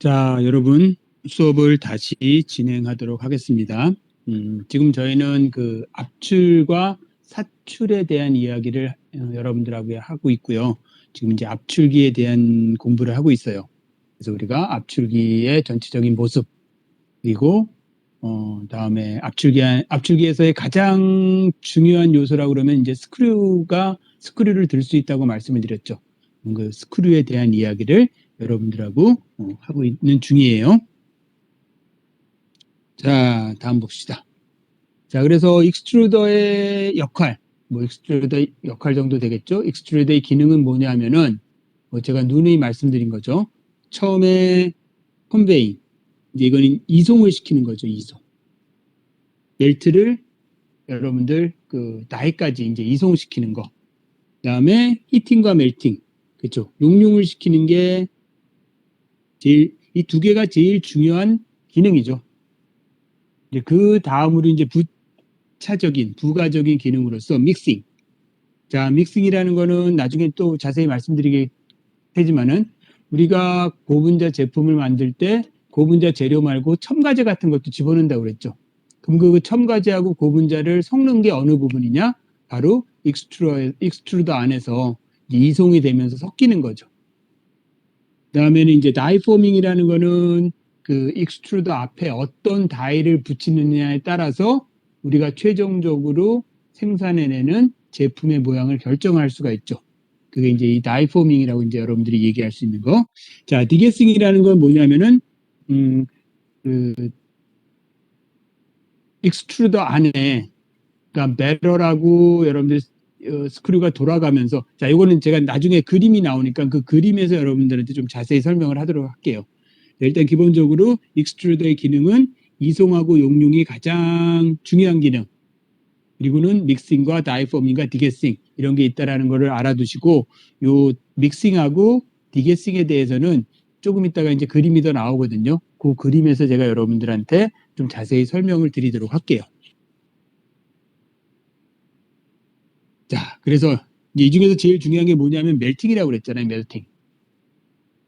자, 여러분 수업을 다시 진행하도록 하겠습니다. 지금 저희는 그 압출과 사출에 대한 이야기를 여러분들하고 하고 있고요. 지금 이제 압출기에 대한 공부를 하고 있어요. 그래서 우리가 압출기의 전체적인 모습, 그리고 다음에 압출기에서의 가장 중요한 요소라고 그러면 이제 스크류를 들 수 있다고 말씀을 드렸죠. 그 스크류에 대한 이야기를 여러분들하고 하고 있는 중이에요. 자, 다음 봅시다. 자, 그래서 익스트루더의 역할, 뭐 익스트루더 역할 정도 되겠죠. 익스트루더의 기능은 뭐냐면은 뭐 제가 누누이 말씀드린 거죠. 처음에 컨베잉, 이제 이거는 이송을 시키는 거죠. 이송. 멜트를 여러분들 그 나이까지 이제 이송시키는 거. 그다음에 히팅과 멜팅, 그렇죠. 용융을 시키는 게 제일, 이 두 개가 제일 중요한 기능이죠. 이제 그 다음으로 이제 부가적인 기능으로서 믹싱. 자, 믹싱이라는 거는 나중에 또 자세히 말씀드리겠지만은 우리가 고분자 제품을 만들 때 고분자 재료 말고 첨가제 같은 것도 집어넣는다고 그랬죠. 그럼 그 첨가제하고 고분자를 섞는 게 어느 부분이냐? 바로 익스트루더 안에서 이송이 되면서 섞이는 거죠. 그다음에는 이제 다이 포밍이라는 거는 그 익스트루더 앞에 어떤 다이를 붙이느냐에 따라서 우리가 최종적으로 생산해내는 제품의 모양을 결정할 수가 있죠. 그게 이제 이 다이 포밍이라고 이제 여러분들이 얘기할 수 있는 거. 자, 디게싱이라는 건 뭐냐면은 그 익스트루더 안에, 그러니까 배럴하고 여러분들 스크류가 돌아가면서, 자, 이거는 제가 나중에 그림이 나오니까 그 그림에서 여러분들한테 좀 자세히 설명을 하도록 할게요. 일단 기본적으로 익스트루더의 기능은 이송하고 용융이 가장 중요한 기능, 그리고는 믹싱과 다이포밍과 디게싱 이런 게 있다라는 거를 알아두시고, 요 믹싱하고 디게싱에 대해서는 조금 있다가 이제 그림이 더 나오거든요. 그 그림에서 제가 여러분들한테 좀 자세히 설명을 드리도록 할게요. 자, 그래서 이 중에서 제일 중요한 게 뭐냐면 멜팅이라고 그랬잖아요. 멜팅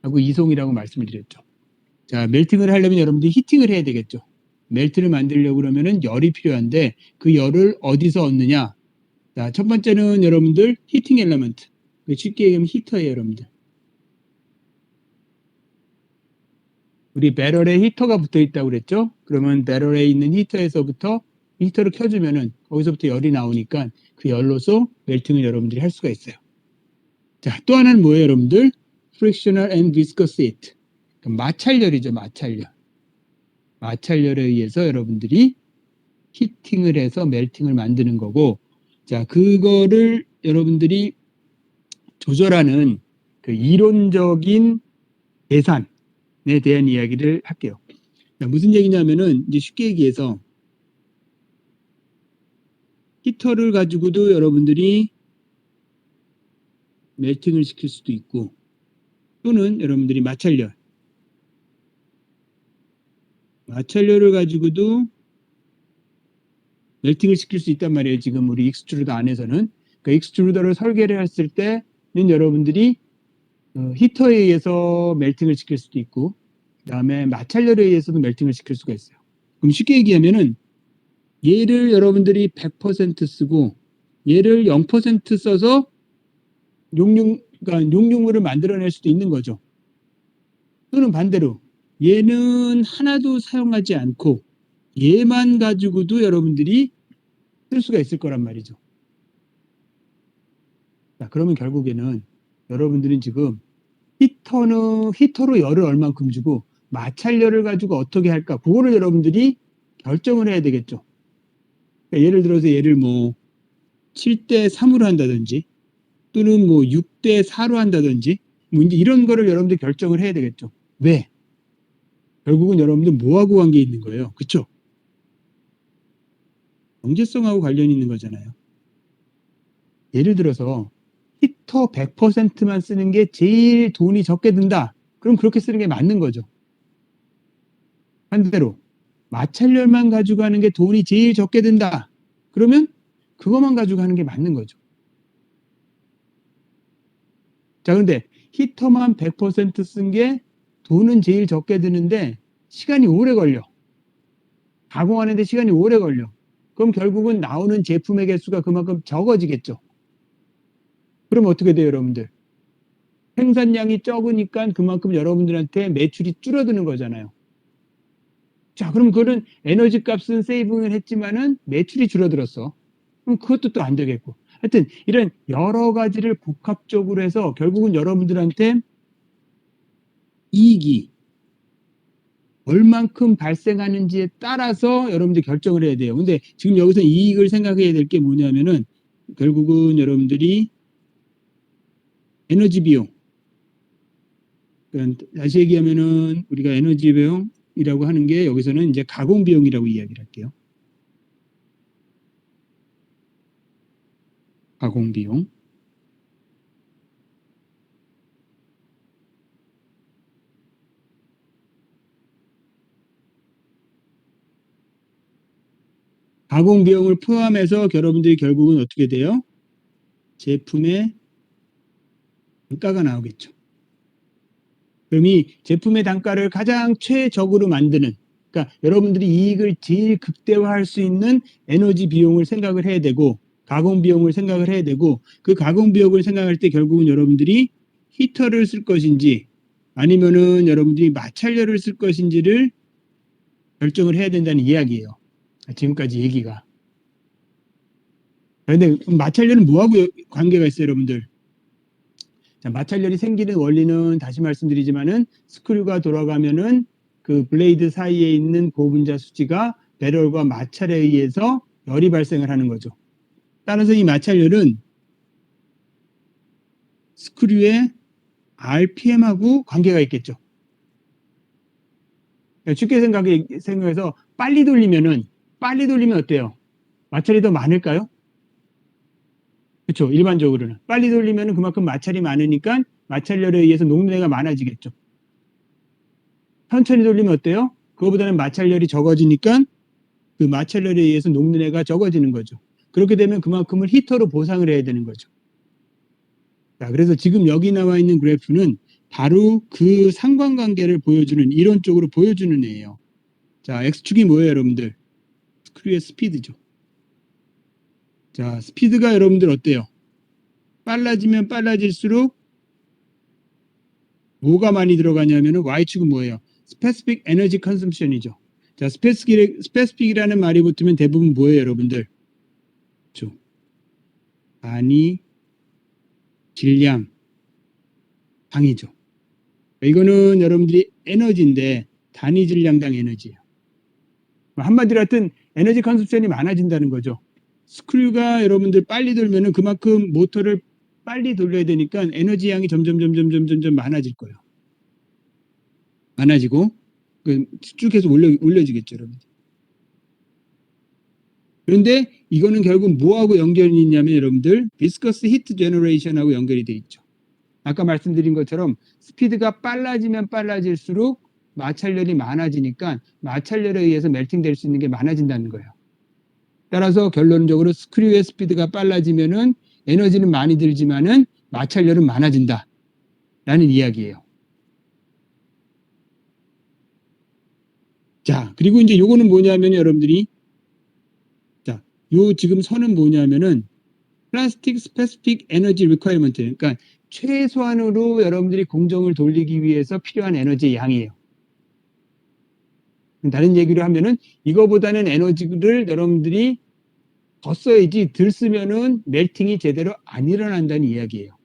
하고 이송이라고 말씀을 드렸죠. 자, 멜팅을 하려면 여러분들이 히팅을 해야 되겠죠. 멜트를 만들려고 그러면은 열이 필요한데 그 열을 어디서 얻느냐? 자, 첫 번째는 여러분들 히팅 엘리먼트. 쉽게 얘기하면 히터예요, 여러분들. 우리 배럴에 히터가 붙어 있다고 그랬죠? 그러면 배럴에 있는 히터에서부터 히터를 켜주면은 거기서부터 열이 나오니까 그 열로서 멜팅을 여러분들이 할 수가 있어요. 자, 또 하나는 뭐예요, 여러분들? frictional and viscous heat. 마찰열이죠, 마찰열. 마찰열에 의해서 여러분들이 히팅을 해서 멜팅을 만드는 거고, 자, 그거를 여러분들이 조절하는 그 이론적인 계산에 대한 이야기를 할게요. 자, 무슨 얘기냐면은 이제 쉽게 얘기해서 히터를 가지고도 여러분들이 멜팅을 시킬 수도 있고, 또는 여러분들이 마찰열을 가지고도 멜팅을 시킬 수 있단 말이에요. 지금 우리 익스트루더 안에서는. 그러니까 익스트루더를 설계를 했을 때는 여러분들이 히터에 의해서 멜팅을 시킬 수도 있고, 그 다음에 마찰열에 의해서도 멜팅을 시킬 수가 있어요. 그럼 쉽게 얘기하면은 얘를 여러분들이 100% 쓰고 얘를 0% 써서 그러니까 용융물을 만들어낼 수도 있는 거죠. 또는 반대로 얘는 하나도 사용하지 않고 얘만 가지고도 여러분들이 쓸 수가 있을 거란 말이죠. 자, 그러면 결국에는 여러분들은 지금 히터로 열을 얼만큼 주고 마찰열을 가지고 어떻게 할까? 그거를 여러분들이 결정을 해야 되겠죠. 그러니까 예를 들어서 얘를 뭐 7대 3으로 한다든지 또는 뭐 6대 4로 한다든지 뭐 이제 이런 거를 여러분들 결정을 해야 되겠죠. 왜? 결국은 여러분들 뭐하고 관계 있는 거예요. 그쵸? 경제성하고 관련이 있는 거잖아요. 예를 들어서 히터 100%만 쓰는 게 제일 돈이 적게 든다. 그럼 그렇게 쓰는 게 맞는 거죠. 반대로 마찰열만 가지고 하는 게 돈이 제일 적게 든다. 그러면 그것만 가지고 하는 게 맞는 거죠. 자, 그런데 히터만 100% 쓴 게 돈은 제일 적게 드는데 시간이 오래 걸려. 가공하는데 시간이 오래 걸려. 그럼 결국은 나오는 제품의 개수가 그만큼 적어지겠죠. 그럼 어떻게 돼요, 여러분들? 생산량이 적으니까 그만큼 여러분들한테 매출이 줄어드는 거잖아요. 자, 그럼 그거는 에너지 값은 세이빙을 했지만은 매출이 줄어들었어. 그럼 그것도 또 안 되겠고. 하여튼 이런 여러 가지를 복합적으로 해서 결국은 여러분들한테 이익이 얼만큼 발생하는지에 따라서 여러분들이 결정을 해야 돼요. 근데 지금 여기서 이익을 생각해야 될 게 뭐냐면은 결국은 여러분들이 에너지 비용. 그러니까 다시 얘기하면은 우리가 에너지 비용이라고 하는 게 여기서는 이제 가공 비용이라고 이야기를 할게요. 가공 비용. 가공 비용을 포함해서 여러분들이 결국은 어떻게 돼요? 제품의 단가가 나오겠죠. 그럼 이 제품의 단가를 가장 최적으로 만드는, 그러니까 여러분들이 이익을 제일 극대화할 수 있는 에너지 비용을 생각을 해야 되고, 가공 비용을 생각을 해야 되고, 그 가공 비용을 생각할 때 결국은 여러분들이 히터를 쓸 것인지 아니면은 여러분들이 마찰열을 쓸 것인지를 결정을 해야 된다는 이야기예요. 지금까지 얘기가. 그런데 마찰열은 뭐하고 관계가 있어요, 여러분들? 자, 마찰열이 생기는 원리는 다시 말씀드리지만은 스크류가 돌아가면은 그 블레이드 사이에 있는 고분자 수지가 배럴과 마찰에 의해서 열이 발생을 하는 거죠. 따라서 이 마찰열은 스크류의 RPM하고 관계가 있겠죠. 쉽게 생각해서 빨리 돌리면 어때요? 마찰이 더 많을까요? 그렇죠. 일반적으로는 빨리 돌리면 그만큼 마찰이 많으니까 마찰열에 의해서 녹는애가 많아지겠죠. 천천히 돌리면 어때요? 그거보다는 마찰열이 적어지니까 그 마찰열에 의해서 녹는애가 적어지는 거죠. 그렇게 되면 그만큼을 히터로 보상을 해야 되는 거죠. 자, 그래서 지금 여기 나와 있는 그래프는 바로 그 상관관계를 보여주는, 이론적으로 보여주는 애예요. 자, X축이 뭐예요, 여러분들? 스크류의 스피드죠. 자, 스피드가 여러분들 어때요? 빨라지면 빨라질수록 뭐가 많이 들어가냐면 Y축은 뭐예요? Specific Energy Consumption이죠. 자, Specific이라는 말이 붙으면 대부분 뭐예요, 여러분들? 그렇죠. 단위, 질량, 당이죠. 이거는 여러분들이 에너지인데 단위 질량당 에너지예요. 한마디로 하여튼 에너지 컨셉션이 많아진다는 거죠. 스크류가 여러분들 빨리 돌면은 그만큼 모터를 빨리 돌려야 되니까 에너지 양이 점점 많아질 거예요. 많아지고 쭉 계속 올려지겠죠, 여러분. 그런데 이거는 결국 뭐하고 연결이 있냐면 여러분들 비스커스 히트 제너레이션하고 연결이 돼 있죠. 아까 말씀드린 것처럼 스피드가 빨라지면 빨라질수록 마찰열이 많아지니까 마찰열에 의해서 멜팅될 수 있는 게 많아진다는 거예요. 따라서 결론적으로 스크류의 스피드가 빨라지면은 에너지는 많이 들지만은 마찰열은 많아진다 라는 이야기예요. 자, 그리고 이제 요거는 뭐냐면 여러분들이 자, 요 지금 선은 뭐냐면은 플라스틱 스페시픽 에너지 리퀘어먼트, 그러니까 최소한으로 여러분들이 공정을 돌리기 위해서 필요한 에너지의 양이에요. 다른 얘기로 하면은 이거보다는 에너지를 여러분들이 더 써야지 덜 쓰면은 멜팅이 제대로 안 일어난다는 이야기예요.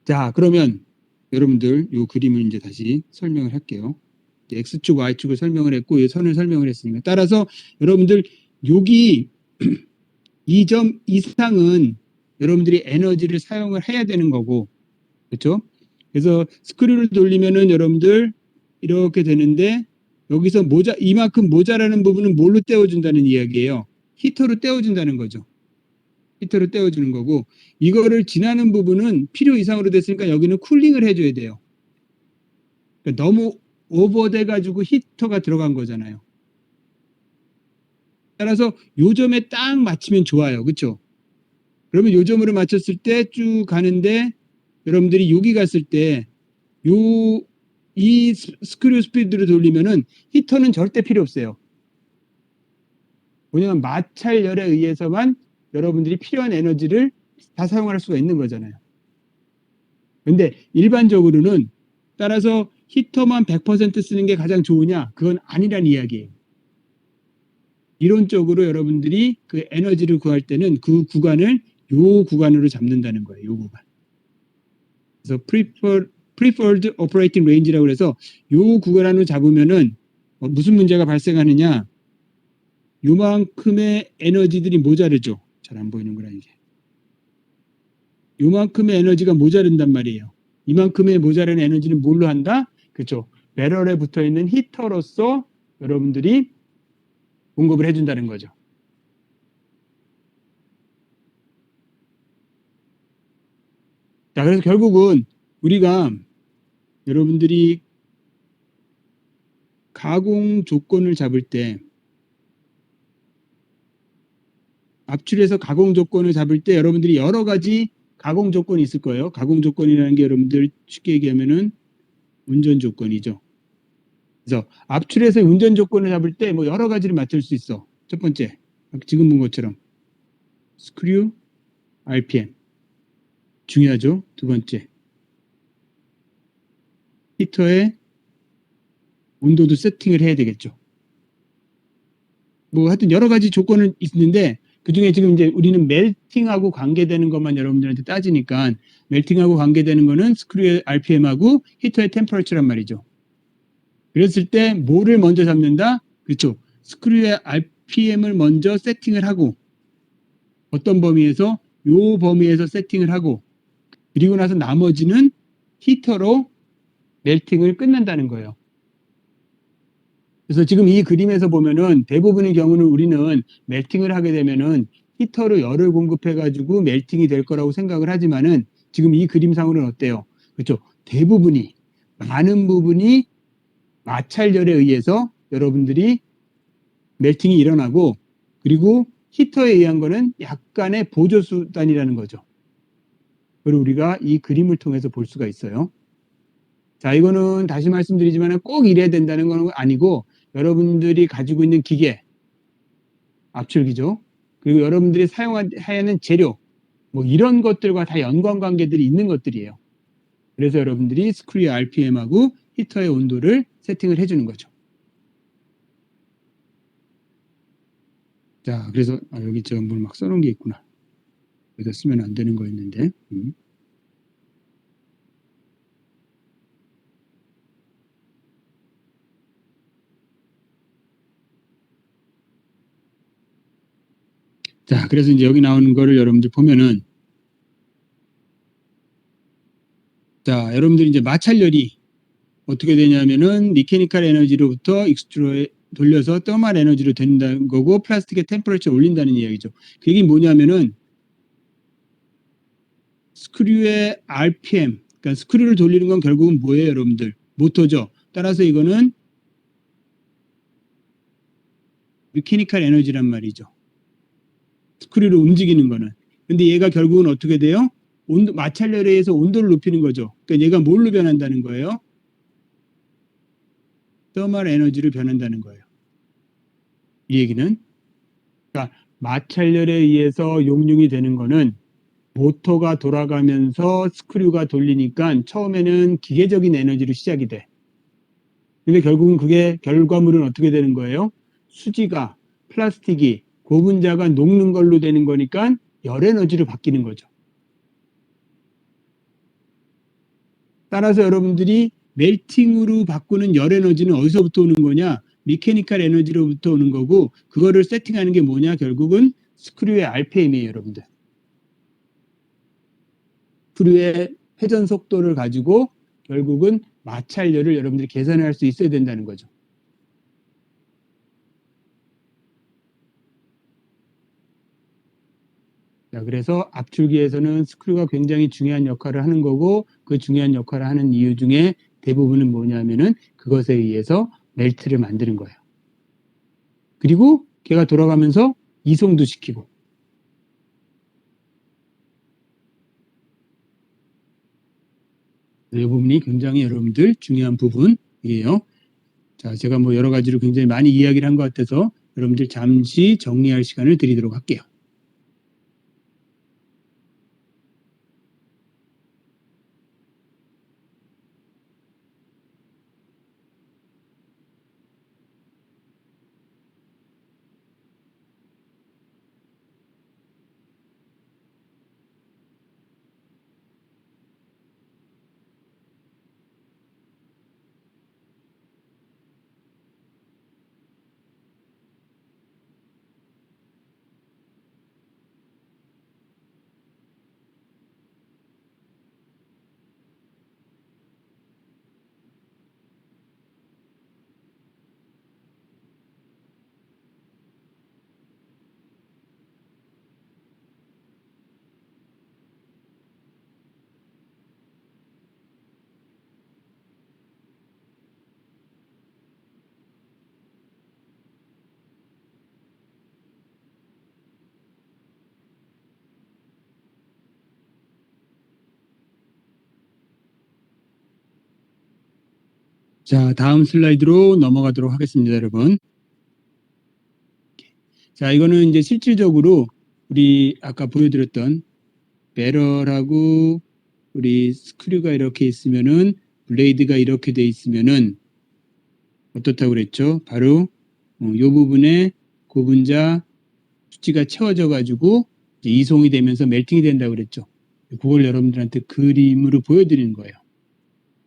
자, 그러면 여러분들 요 그림을 이제 다시 설명을 할게요. X축, Y축을 설명을 했고 이 선을 설명을 했으니까 따라서 여러분들 여기 이 점 이상은 여러분들이 에너지를 사용을 해야 되는 거고, 그렇죠? 그래서 스크류를 돌리면은 여러분들 이렇게 되는데 여기서 이만큼 모자라는 부분은 뭘로 떼어준다는 이야기예요. 히터로 떼어준다는 거죠. 히터로 떼어주는 거고 이거를 지나는 부분은 필요 이상으로 됐으니까 여기는 쿨링을 해줘야 돼요. 그러니까 너무 오버돼 가지고 히터가 들어간 거잖아요. 따라서 요 점에 딱 맞추면 좋아요. 그렇죠? 그러면 요 점으로 맞췄을 때 쭉 가는데 여러분들이 여기 갔을 때 이 스크류 스피드로 돌리면은 히터는 절대 필요 없어요. 왜냐하면 마찰열에 의해서만 여러분들이 필요한 에너지를 다 사용할 수가 있는 거잖아요. 근데 일반적으로는 따라서 히터만 100% 쓰는 게 가장 좋으냐? 그건 아니란 이야기예요. 이론적으로 여러분들이 그 에너지를 구할 때는 그 구간을 요 구간으로 잡는다는 거예요. 요 구간. 그래서 preferred operating range라고 해서 요 구간으로 잡으면은 무슨 문제가 발생하느냐? 요만큼의 에너지들이 모자르죠. 잘 안 보이는구나 이게. 요만큼의 에너지가 모자른단 말이에요. 이만큼의 모자란 에너지는 뭘로 한다? 그렇죠. 배럴에 붙어 있는 히터로서 여러분들이 공급을 해준다는 거죠. 자, 그래서 결국은 우리가 여러분들이 가공 조건을 잡을 때 압출해서 가공 조건을 잡을 때 여러분들이 여러 가지 가공 조건이 있을 거예요. 가공 조건이라는 게 여러분들 쉽게 얘기하면은 운전 조건이죠. 그래서 압출해서 운전 조건을 잡을 때 뭐 여러 가지를 맡을 수 있어. 첫 번째, 지금 본 것처럼 스크류, RPM 중요하죠. 두 번째, 히터의 온도도 세팅을 해야 되겠죠. 뭐 하여튼 여러 가지 조건은 있는데 그중에 지금 이제 우리는 멜팅하고 관계되는 것만 여러분들한테 따지니까 멜팅하고 관계되는 거는 스크류의 RPM하고 히터의 템퍼러처란 말이죠. 그랬을 때 뭐를 먼저 잡는다? 그렇죠. 스크류의 RPM을 먼저 세팅을 하고 어떤 범위에서 요 범위에서 세팅을 하고 그리고 나서 나머지는 히터로 멜팅을 끝낸다는 거예요. 그래서 지금 이 그림에서 보면은 대부분의 경우는 우리는 멜팅을 하게 되면은 히터로 열을 공급해 가지고 멜팅이 될 거라고 생각을 하지만은 지금 이 그림상으로는 어때요? 그렇죠. 대부분이 많은 부분이 마찰열에 의해서 여러분들이 멜팅이 일어나고 그리고 히터에 의한 거는 약간의 보조 수단이라는 거죠. 그리고 우리가 이 그림을 통해서 볼 수가 있어요. 자, 이거는 다시 말씀드리지만 꼭 이래야 된다는 건 아니고 여러분들이 가지고 있는 기계, 압출기죠. 그리고 여러분들이 사용해야 하는 재료, 뭐 이런 것들과 다 연관관계들이 있는 것들이에요. 그래서 여러분들이 스크류 RPM하고 히터의 온도를 세팅을 해주는 거죠. 자, 그래서 여기 제가 뭘 막 써놓은 게 있구나. 여기다 쓰면 안 되는 거였는데. 자, 그래서 이제 여기 나오는 거를 여러분들 보면은 자, 여러분들이 이제 마찰열이 어떻게 되냐면은 미케니컬 에너지로부터 익스트로에 돌려서 더멀 에너지로 된다는 거고 플라스틱의 템퍼러처 올린다는 이야기죠. 그게 뭐냐면은 스크류의 RPM, 그러니까 스크류를 돌리는 건 결국은 뭐예요, 여러분들? 모터죠. 따라서 이거는 미케니컬 에너지란 말이죠. 스크류를 움직이는 거는. 근데 얘가 결국은 어떻게 돼요? 온도, 마찰열에 의해서 온도를 높이는 거죠. 그러니까 얘가 뭘로 변한다는 거예요? 더멀 에너지로 변한다는 거예요. 이 얘기는. 그러니까 마찰열에 의해서 용융이 되는 거는 모터가 돌아가면서 스크류가 돌리니까 처음에는 기계적인 에너지로 시작이 돼. 근데 결국은 그게 결과물은 어떻게 되는 거예요? 수지가, 플라스틱이, 고분자가 녹는 걸로 되는 거니까 열 에너지로 바뀌는 거죠. 따라서 여러분들이 멜팅으로 바꾸는 열 에너지는 어디서부터 오는 거냐? 미케니컬 에너지로부터 오는 거고 그거를 세팅하는 게 뭐냐? 결국은 스크류의 RPM이에요, 여러분들. 스크류의 회전 속도를 가지고 결국은 마찰열을 여러분들이 계산할 수 있어야 된다는 거죠. 자, 그래서 압출기에서는 스크류가 굉장히 중요한 역할을 하는 거고 그 중요한 역할을 하는 이유 중에 대부분은 뭐냐면은 그것에 의해서 멜트를 만드는 거예요. 그리고 걔가 돌아가면서 이송도 시키고. 이 부분이 굉장히 여러분들 중요한 부분이에요. 자, 제가 뭐 여러 가지로 굉장히 많이 이야기를 한 것 같아서 여러분들 잠시 정리할 시간을 드리도록 할게요. 자, 다음 슬라이드로 넘어가도록 하겠습니다, 여러분. 자, 이거는 이제 실질적으로 우리 아까 보여드렸던 배럴하고 우리 스크류가 이렇게 있으면은 블레이드가 이렇게 돼 있으면은 어떻다고 그랬죠? 바로 이 부분에 고분자 수치가 채워져 가지고 이송이 되면서 멜팅이 된다고 그랬죠. 그걸 여러분들한테 그림으로 보여드리는 거예요.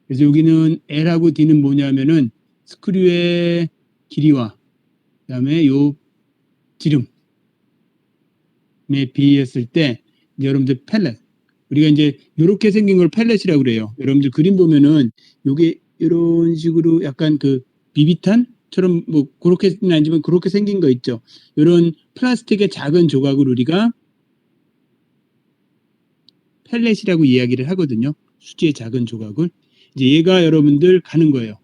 그래서 여기는 L하고 D는 뭐냐면은 스크류의 길이와 그다음에 요 지름에 비했을 때 여러분들 펠렛, 우리가 이제 이렇게 생긴 걸 펠렛이라고 그래요. 여러분들 그림 보면은 요게 이런 식으로 약간 그 비비탄처럼 뭐 그렇게는 아니지만 그렇게 생긴 거 있죠. 이런 플라스틱의 작은 조각을 우리가 펠렛이라고 이야기를 하거든요. 수지의 작은 조각을. 이제 얘가 여러분들 가는 거예요.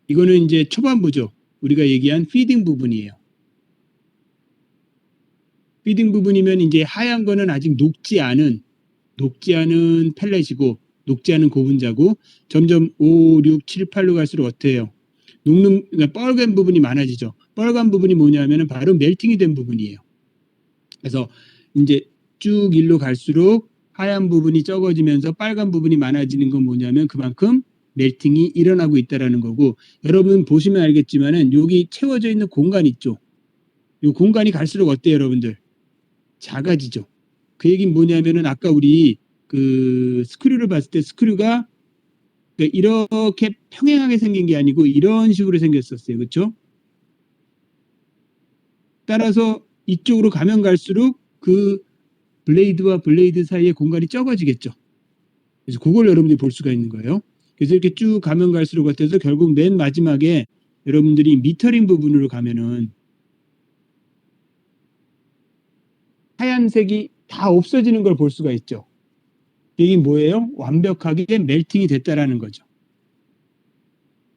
이거는 이제 초반부죠. 우리가 얘기한 피딩 부분이에요. 피딩 부분이면 이제 하얀 거는 아직 녹지 않은 펠렛이고 녹지 않은 고분자고 점점 5, 6, 7, 8로 갈수록 어때요? 녹는 그러니까 빨간 부분이 많아지죠. 빨간 부분이 뭐냐면은 바로 멜팅이 된 부분이에요. 그래서 이제 쭉 일로 갈수록 하얀 부분이 적어지면서 빨간 부분이 많아지는 건 뭐냐면 그만큼 멜팅이 일어나고 있다라는 거고, 여러분 보시면 알겠지만은 여기 채워져 있는 공간 있죠. 이 공간이 갈수록 어때요, 여러분들? 작아지죠. 그 얘기는 뭐냐면은 아까 우리 그 스크류를 봤을 때 스크류가 이렇게 평행하게 생긴 게 아니고 이런 식으로 생겼었어요. 그렇죠? 따라서 이쪽으로 가면 갈수록 그 블레이드와 블레이드 사이의 공간이 적어지겠죠. 그래서 그걸 여러분들이 볼 수가 있는 거예요. 그래서 이렇게 쭉 가면 갈수록 같아서 결국 맨 마지막에 여러분들이 미터링 부분으로 가면은 하얀색이 다 없어지는 걸 볼 수가 있죠. 이게 뭐예요? 완벽하게 멜팅이 됐다라는 거죠.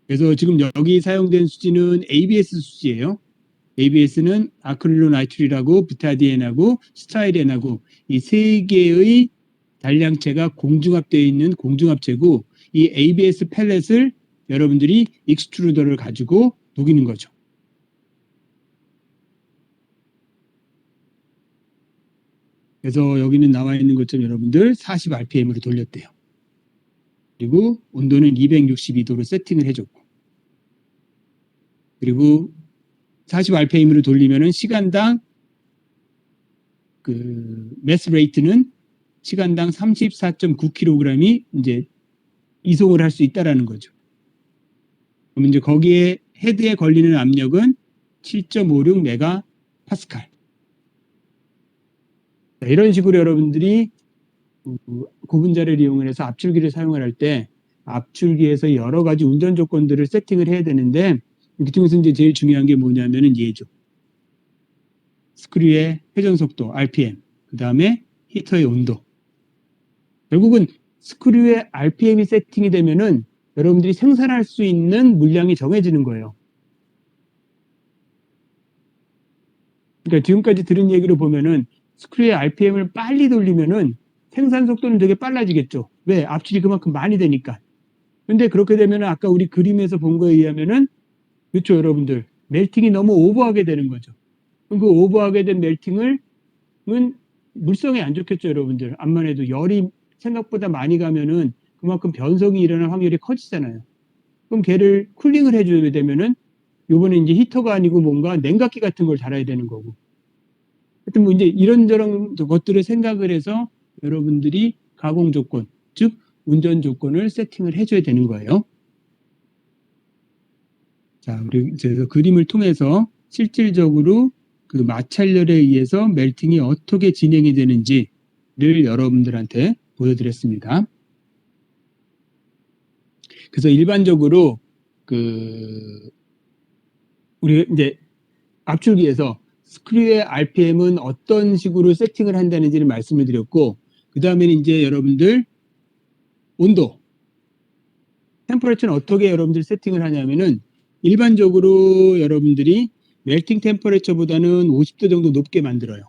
그래서 지금 여기 사용된 수지는 ABS 수지예요. ABS는 아크릴로나이트릴하고 부타디엔하고 스타이렌하고 이 세 개의 단량체가 공중합되어 있는 공중합체고, 이 ABS 펠렛을 여러분들이 익스트루더를 가지고 녹이는 거죠. 그래서 여기는 나와 있는 것처럼 여러분들 40rpm으로 돌렸대요. 그리고 온도는 262도로 세팅을 해줬고, 그리고 40rpm으로 돌리면은 시간당 그 매스 레이트는 시간당 34.9kg이 이제 이송을 할 수 있다라는 거죠. 그럼 이제 거기에 헤드에 걸리는 압력은 7.56 메가파스칼. 이런 식으로 여러분들이 고분자를 이용해서 압출기를 사용을 할 때 압출기에서 여러 가지 운전 조건들을 세팅을 해야 되는데, 그 중에서 이제 제일 중요한 게 뭐냐면은 얘죠. 스크류의 회전 속도 RPM, 그 다음에 히터의 온도. 결국은 스크류의 RPM이 세팅이 되면은 여러분들이 생산할 수 있는 물량이 정해지는 거예요. 그러니까 지금까지 들은 얘기로 보면은 스크류의 RPM을 빨리 돌리면은 생산 속도는 되게 빨라지겠죠. 왜? 압출이 그만큼 많이 되니까. 근데 그렇게 되면 아까 우리 그림에서 본 거에 의하면은 그렇죠, 여러분들. 멜팅이 너무 오버하게 되는 거죠. 그럼 그 오버하게 된 멜팅을 은 물성에 안 좋겠죠, 여러분들. 암만 해도 열이 생각보다 많이 가면은 그만큼 변성이 일어날 확률이 커지잖아요. 그럼 걔를 쿨링을 해줘야 되면은 요번에 이제 히터가 아니고 뭔가 냉각기 같은 걸 달아야 되는 거고. 하여튼 뭐 이제 이런저런 것들을 생각을 해서 여러분들이 가공 조건, 즉 운전 조건을 세팅을 해줘야 되는 거예요. 자, 우리 이제 그림을 통해서 실질적으로 그 마찰열에 의해서 멜팅이 어떻게 진행이 되는지를 여러분들한테 보여드렸습니다. 그래서 일반적으로 우리 이제 압출기에서 스크류의 RPM은 어떤 식으로 세팅을 한다는지를 말씀을 드렸고, 그 다음에는 이제 여러분들 온도, 템퍼레처는 어떻게 여러분들 세팅을 하냐면은 일반적으로 여러분들이 멜팅 템퍼레처보다는 50도 정도 높게 만들어요.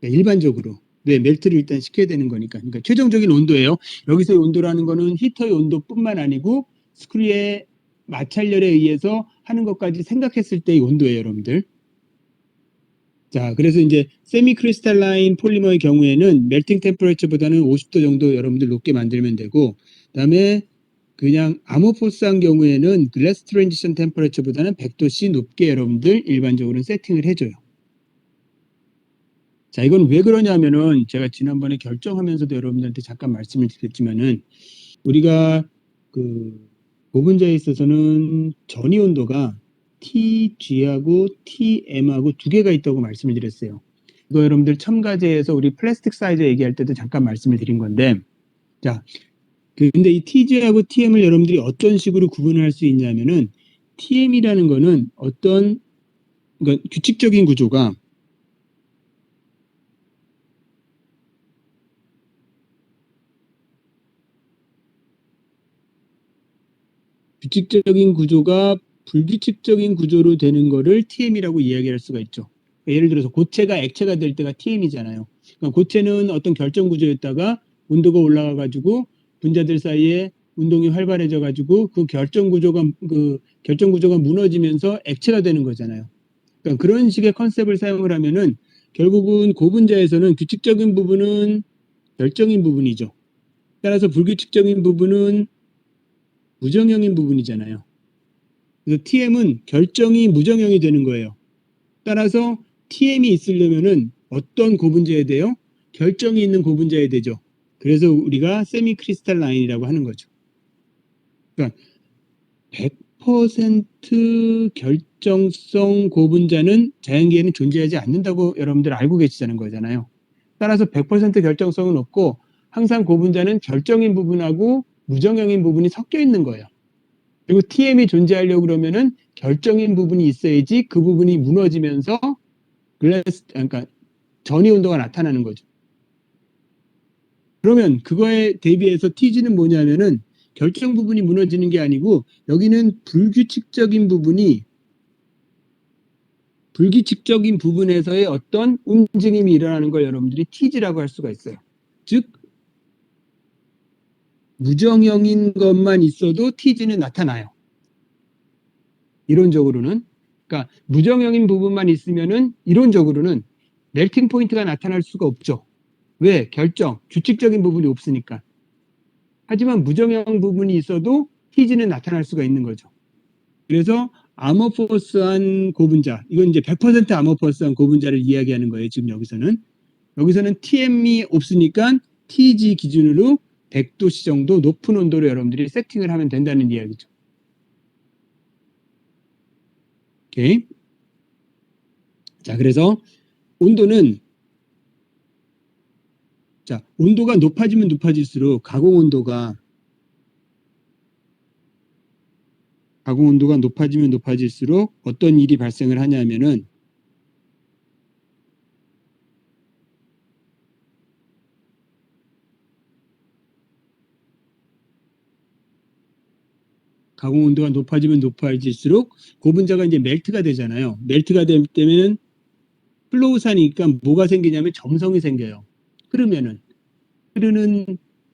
그러니까 일반적으로. 네, 멜트를 일단 시켜야 되는 거니까. 그러니까 최종적인 온도예요. 여기서의 온도라는 거는 히터의 온도뿐만 아니고 스크류의 마찰열에 의해서 하는 것까지 생각했을 때의 온도예요, 여러분들. 자, 그래서 이제 세미 크리스탈라인 폴리머의 경우에는 멜팅 템퍼레처보다는 50도 정도 여러분들 높게 만들면 되고, 그다음에 그냥 아모포스한 경우에는 글래스 트랜지션 템퍼레처보다는 100도씨 높게 여러분들 일반적으로는 세팅을 해줘요. 자, 이건 왜 그러냐면은 제가 지난번에 결정하면서도 여러분들한테 잠깐 말씀을 드렸지만은 우리가 그 고분자에 있어서는 전이 온도가 TG하고 TM하고 두 개가 있다고 말씀을 드렸어요. 이거 여러분들 첨가제에서 우리 플라스틱 사이즈 얘기할 때도 잠깐 말씀을 드린 건데, 자, 근데 이 TG하고 TM을 여러분들이 어떤 식으로 구분을 할 수 있냐면은 TM이라는 거는 어떤 그러니까 규칙적인 구조가 규칙적인 구조가 불규칙적인 구조로 되는 거를 TM이라고 이야기할 수가 있죠. 예를 들어서 고체가 액체가 될 때가 TM이잖아요. 그러니까 고체는 어떤 결정 구조였다가 온도가 올라가 가지고 분자들 사이에 운동이 활발해져 가지고 그 결정 구조가 무너지면서 액체가 되는 거잖아요. 그러니까 그런 식의 컨셉을 사용을 하면은 결국은 고분자에서는 규칙적인 부분은 결정인 부분이죠. 따라서 불규칙적인 부분은 무정형인 부분이잖아요. 그래서 TM은 결정이 무정형이 되는 거예요. 따라서 TM이 있으려면은 어떤 고분자에 돼요? 결정이 있는 고분자에 되죠. 그래서 우리가 세미 크리스탈 라인이라고 하는 거죠. 그러니까 100% 결정성 고분자는 자연계에는 존재하지 않는다고 여러분들 알고 계시자는 거잖아요. 따라서 100% 결정성은 없고 항상 고분자는 결정인 부분하고 무정형인 부분이 섞여 있는 거예요. 그리고 TM이 존재하려고 그러면은 결정인 부분이 있어야지 그 부분이 무너지면서 그러니까 전이 온도가 나타나는 거죠. 그러면 그거에 대비해서 TG는 뭐냐면은 결정 부분이 무너지는 게 아니고 여기는 불규칙적인 부분에서의 어떤 움직임이 일어나는 걸 여러분들이 TG라고 할 수가 있어요. 즉 무정형인 것만 있어도 TG는 나타나요. 이론적으로는. 그러니까 무정형인 부분만 있으면은 이론적으로는 멜팅 포인트가 나타날 수가 없죠. 왜? 규칙적인 부분이 없으니까. 하지만 무정형 부분이 있어도 TG는 나타날 수가 있는 거죠. 그래서 아머포스한 고분자, 이건 이제 100% 아머포스한 고분자를 이야기하는 거예요. 지금 여기서는 TM이 없으니까 TG 기준으로 100도씨 정도 높은 온도로 여러분들이 세팅을 하면 된다는 이야기죠. 오케이. 자, 그래서 온도가 높아지면 높아질수록 가공 온도가 높아지면 높아질수록 어떤 일이 발생을 하냐면은 가공 온도가 높아지면 높아질수록 고분자가 이제 멜트가 되잖아요. 멜트가 되면 플로우산이니까 뭐가 생기냐면 점성이 생겨요. 흐르는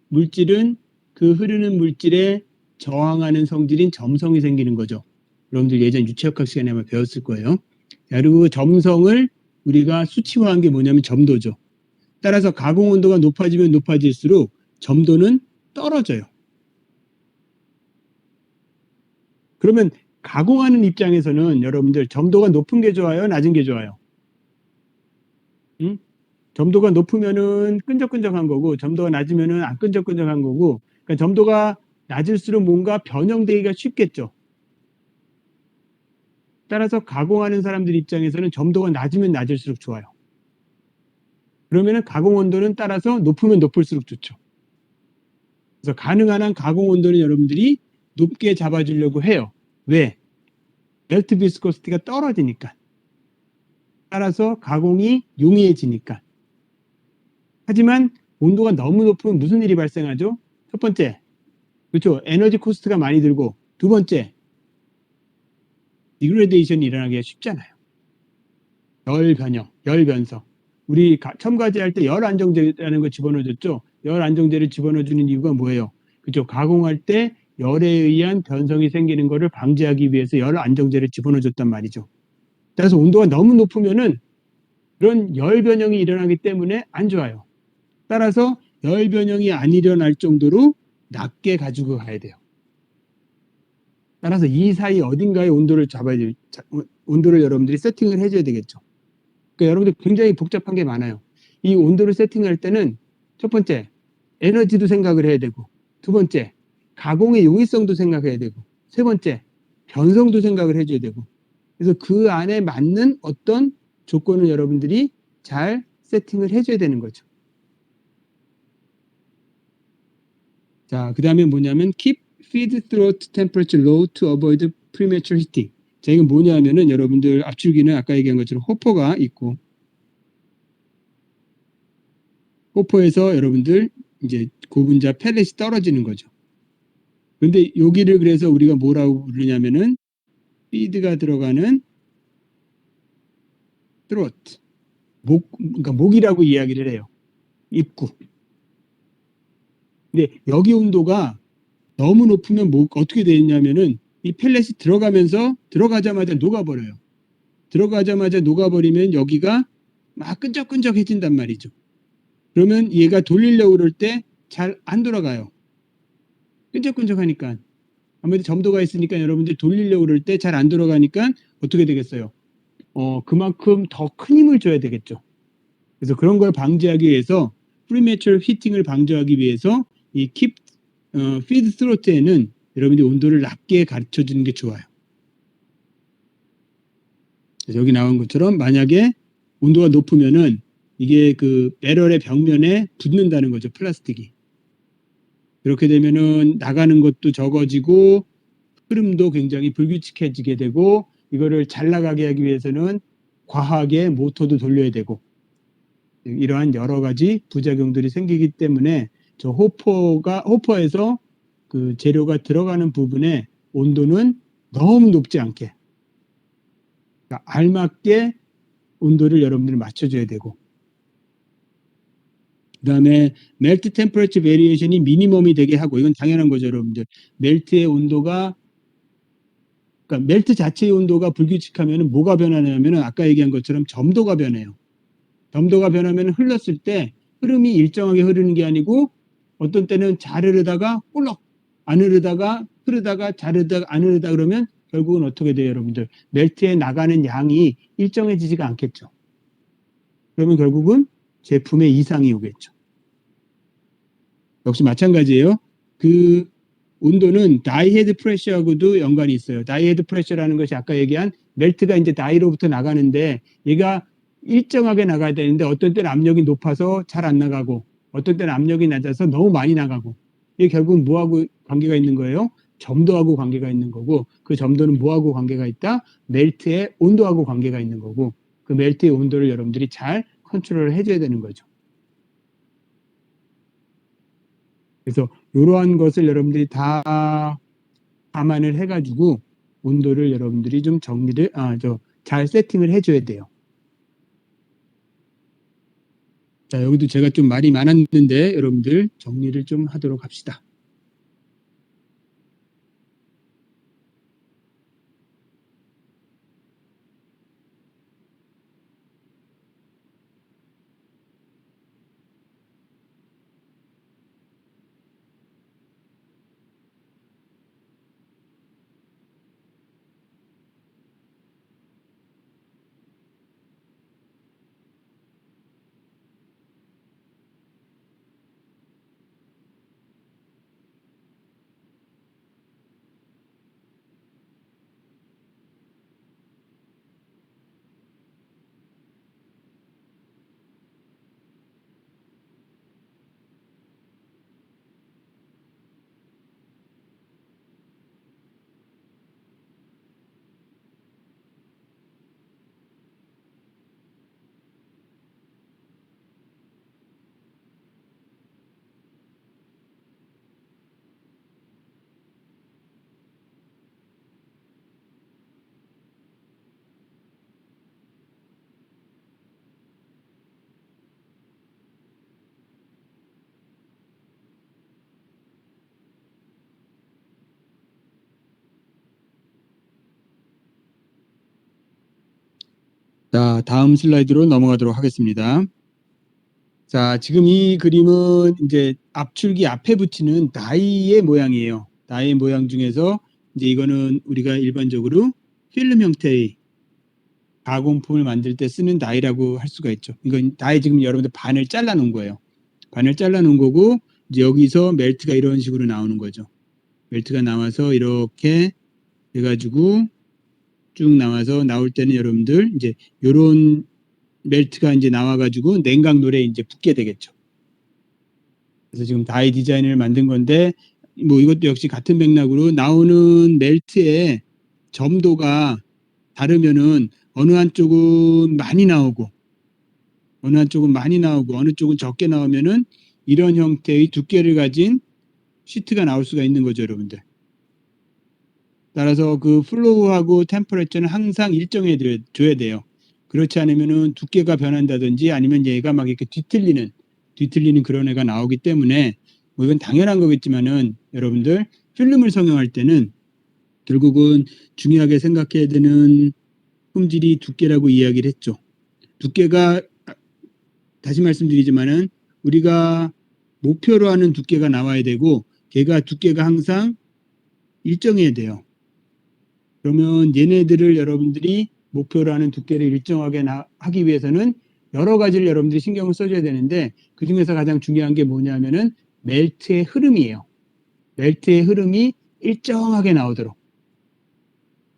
물질은 그 흐르는 물질의 저항하는 성질인 점성이 생기는 거죠. 여러분들 예전 유체역학 시간에 아마 배웠을 거예요. 자, 그리고 점성을 우리가 수치화한 게 뭐냐면 점도죠. 따라서 가공 온도가 높아지면 높아질수록 점도는 떨어져요. 그러면 가공하는 입장에서는 여러분들 점도가 높은 게 좋아요? 낮은 게 좋아요? 응? 점도가 높으면은 끈적끈적한 거고 점도가 낮으면은 안 끈적끈적한 거고, 그러니까 점도가 낮을수록 뭔가 변형되기가 쉽겠죠. 따라서 가공하는 사람들 입장에서는 점도가 낮으면 낮을수록 좋아요. 그러면은 가공 온도는 따라서 높으면 높을수록 좋죠. 그래서 가능한 한 가공 온도는 여러분들이 높게 잡아주려고 해요. 왜? 멜트 비스코시티가 떨어지니까. 따라서 가공이 용이해지니까. 하지만 온도가 너무 높으면 무슨 일이 발생하죠? 첫 번째, 그렇죠. 에너지 코스트가 많이 들고, 두 번째, 디그레데이션이 일어나기가 쉽잖아요. 열 변형, 열 변성. 우리 첨가제 할 때 열 안정제라는 거 집어넣어줬죠. 열 안정제를 집어넣어주는 이유가 뭐예요? 그죠? 가공할 때 열에 의한 변성이 생기는 것을 방지하기 위해서 열 안정제를 집어넣어줬단 말이죠. 따라서 온도가 너무 높으면은 그런 열 변형이 일어나기 때문에 안 좋아요. 따라서 열 변형이 안 일어날 정도로 낮게 가지고 가야 돼요. 따라서 이 사이 어딘가에 온도를 잡아야 돼요. 온도를 여러분들이 세팅을 해줘야 되겠죠. 그러니까 여러분들 굉장히 복잡한 게 많아요. 이 온도를 세팅할 때는 첫 번째, 에너지도 생각을 해야 되고, 두 번째, 가공의 용이성도 생각해야 되고, 세 번째, 변성도 생각을 해줘야 되고, 그래서 그 안에 맞는 어떤 조건을 여러분들이 잘 세팅을 해줘야 되는 거죠. 자, 그 다음에 뭐냐면 keep feed throat temperature low to avoid premature heating. 자, 이건 뭐냐면은 여러분들 압출기는 아까 얘기한 것처럼 호퍼가 있고, 호퍼에서 여러분들 이제 고분자 펠렛이 떨어지는 거죠. 근데 여기를 그래서 우리가 뭐라고 부르냐면은 feed가 들어가는 throat, 그러니까 목이라고 이야기를 해요. 입구. 근데 여기 온도가 너무 높으면 어떻게 되냐면은 이 펠렛이 들어가자마자 녹아버려요. 들어가자마자 녹아버리면 여기가 막 끈적끈적해진단 말이죠. 그러면 얘가 돌리려고 그럴 때 잘 안 돌아가요. 끈적끈적하니까. 아무래도 점도가 있으니까 여러분들 돌리려고 그럴 때 잘 안 돌아가니까 어떻게 되겠어요? 그만큼 더 큰 힘을 줘야 되겠죠. 그래서 그런 걸 방지하기 위해서 프리매처 히팅을 방지하기 위해서 이 feed throat에는 여러분들이 온도를 낮게 가르쳐 주는 게 좋아요. 여기 나온 것처럼 만약에 온도가 높으면은 이게 그 배럴의 벽면에 붙는다는 거죠. 플라스틱이. 그렇게 되면은 나가는 것도 적어지고 흐름도 굉장히 불규칙해지게 되고, 이거를 잘 나가게 하기 위해서는 과하게 모터도 돌려야 되고, 이러한 여러 가지 부작용들이 생기기 때문에 저 호퍼에서 그 재료가 들어가는 부분에 온도는 너무 높지 않게, 그러니까 알맞게 온도를 여러분들이 맞춰줘야 되고, 그 다음에 멜트 템퍼러처 베리에이션이 미니멈이 되게 하고, 이건 당연한 거죠. 여러분들 멜트의 온도가, 그러니까 멜트 자체의 온도가 불규칙하면 뭐가 변하냐면 아까 얘기한 것처럼 점도가 변해요. 점도가 변하면 흘렀을 때 흐름이 일정하게 흐르는 게 아니고 어떤 때는 잘 흐르다가 볼록 안 흐르다가 잘 흐르다가 안 흐르다 그러면 결국은 어떻게 돼요, 여러분들? 멜트에 나가는 양이 일정해지지가 않겠죠. 그러면 결국은 제품에 이상이 오겠죠. 역시 마찬가지예요. 그 온도는 다이헤드 프레셔하고도 연관이 있어요. 다이헤드 프레셔라는 것이 아까 얘기한 멜트가 이제 다이로부터 나가는데 얘가 일정하게 나가야 되는데 어떤 때는 압력이 높아서 잘 안 나가고 어떤 때는 압력이 낮아서 너무 많이 나가고, 이게 결국 뭐하고 관계가 있는 거예요? 점도하고 관계가 있는 거고, 그 점도는 뭐하고 관계가 있다? 멜트의 온도하고 관계가 있는 거고, 그 멜트의 온도를 여러분들이 잘 컨트롤을 해줘야 되는 거죠. 그래서 이러한 것을 여러분들이 다 감안을 해가지고 온도를 여러분들이 좀 잘 세팅을 해줘야 돼요. 자, 여기도 제가 좀 말이 많았는데 여러분들 정리를 좀 하도록 합시다. 자, 다음 슬라이드로 넘어가도록 하겠습니다. 자, 지금 이 그림은 이제 압출기 앞에 붙이는 다이의 모양이에요. 다이의 모양 중에서 이제 이거는 우리가 일반적으로 필름 형태의 가공품을 만들 때 쓰는 다이라고 할 수가 있죠. 이건 다이 지금 여러분들 반을 잘라 놓은 거예요. 반을 잘라 놓은 거고 이제 여기서 멜트가 이런 식으로 나오는 거죠. 멜트가 나와서 이렇게 해가지고 쭉 나와서 나올 때는 여러분들 이제 요런 멜트가 이제 나와가지고 냉각놀에 이제 붙게 되겠죠. 그래서 지금 다이 디자인을 만든 건데 뭐 이것도 역시 같은 맥락으로 나오는 멜트의 점도가 다르면은 어느 한쪽은 많이 나오고 어느 한쪽은 많이 나오고 어느 쪽은 적게 나오면은 이런 형태의 두께를 가진 시트가 나올 수가 있는 거죠, 여러분들. 따라서 그 플로우하고 템퍼레처는 항상 일정해 줘야 돼요. 그렇지 않으면은 두께가 변한다든지 아니면 얘가 막 이렇게 뒤틀리는 그런 애가 나오기 때문에 뭐 이건 당연한 거겠지만은 여러분들 필름을 성형할 때는 결국은 중요하게 생각해야 되는 품질이 두께라고 이야기를 했죠. 두께가 다시 말씀드리지만은 우리가 목표로 하는 두께가 나와야 되고 걔가 두께가 항상 일정해야 돼요. 그러면 얘네들을 여러분들이 목표로 하는 두께를 일정하게 하기 위해서는 여러 가지를 여러분들이 신경을 써줘야 되는데 그중에서 가장 중요한 게 뭐냐면은 멜트의 흐름이에요. 멜트의 흐름이 일정하게 나오도록.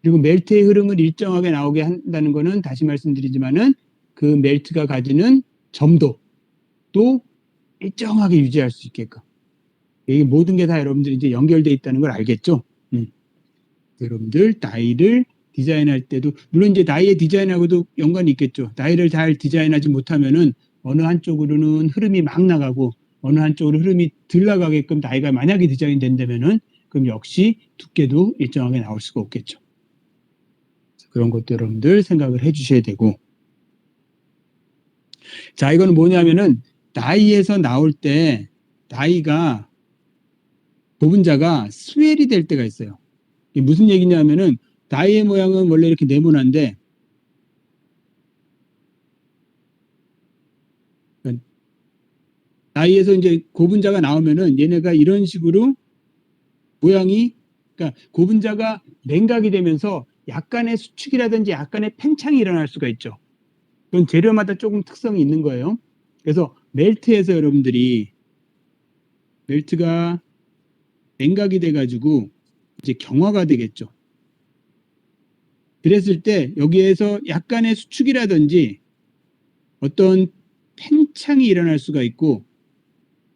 그리고 멜트의 흐름을 일정하게 나오게 한다는 거는 다시 말씀드리지만은 그 멜트가 가지는 점도도 일정하게 유지할 수 있게끔. 이게 모든 게 다 여러분들이 이제 연결되어 있다는 걸 알겠죠? 여러분들 다이를 디자인할 때도 물론 이제 다이의 디자인하고도 연관이 있겠죠. 다이를 잘 디자인하지 못하면은 어느 한쪽으로는 흐름이 막 나가고 어느 한쪽으로 흐름이 덜 나가게끔 다이가 만약에 디자인된다면은 그럼 역시 두께도 일정하게 나올 수가 없겠죠. 그런 것도 여러분들 생각을 해주셔야 되고 자 이거는 뭐냐면은 다이에서 나올 때 다이가 고분자가 스웰이 될 때가 있어요. 이게 무슨 얘기냐면은 다이의 모양은 원래 이렇게 네모난데 다이에서 이제 고분자가 나오면은 얘네가 이런 식으로 모양이 그러니까 고분자가 냉각이 되면서 약간의 수축이라든지 약간의 팽창이 일어날 수가 있죠. 그건 재료마다 조금 특성이 있는 거예요. 그래서 멜트에서 여러분들이 멜트가 냉각이 돼가지고 이제 경화가 되겠죠. 그랬을 때 여기에서 약간의 수축이라든지 어떤 팽창이 일어날 수가 있고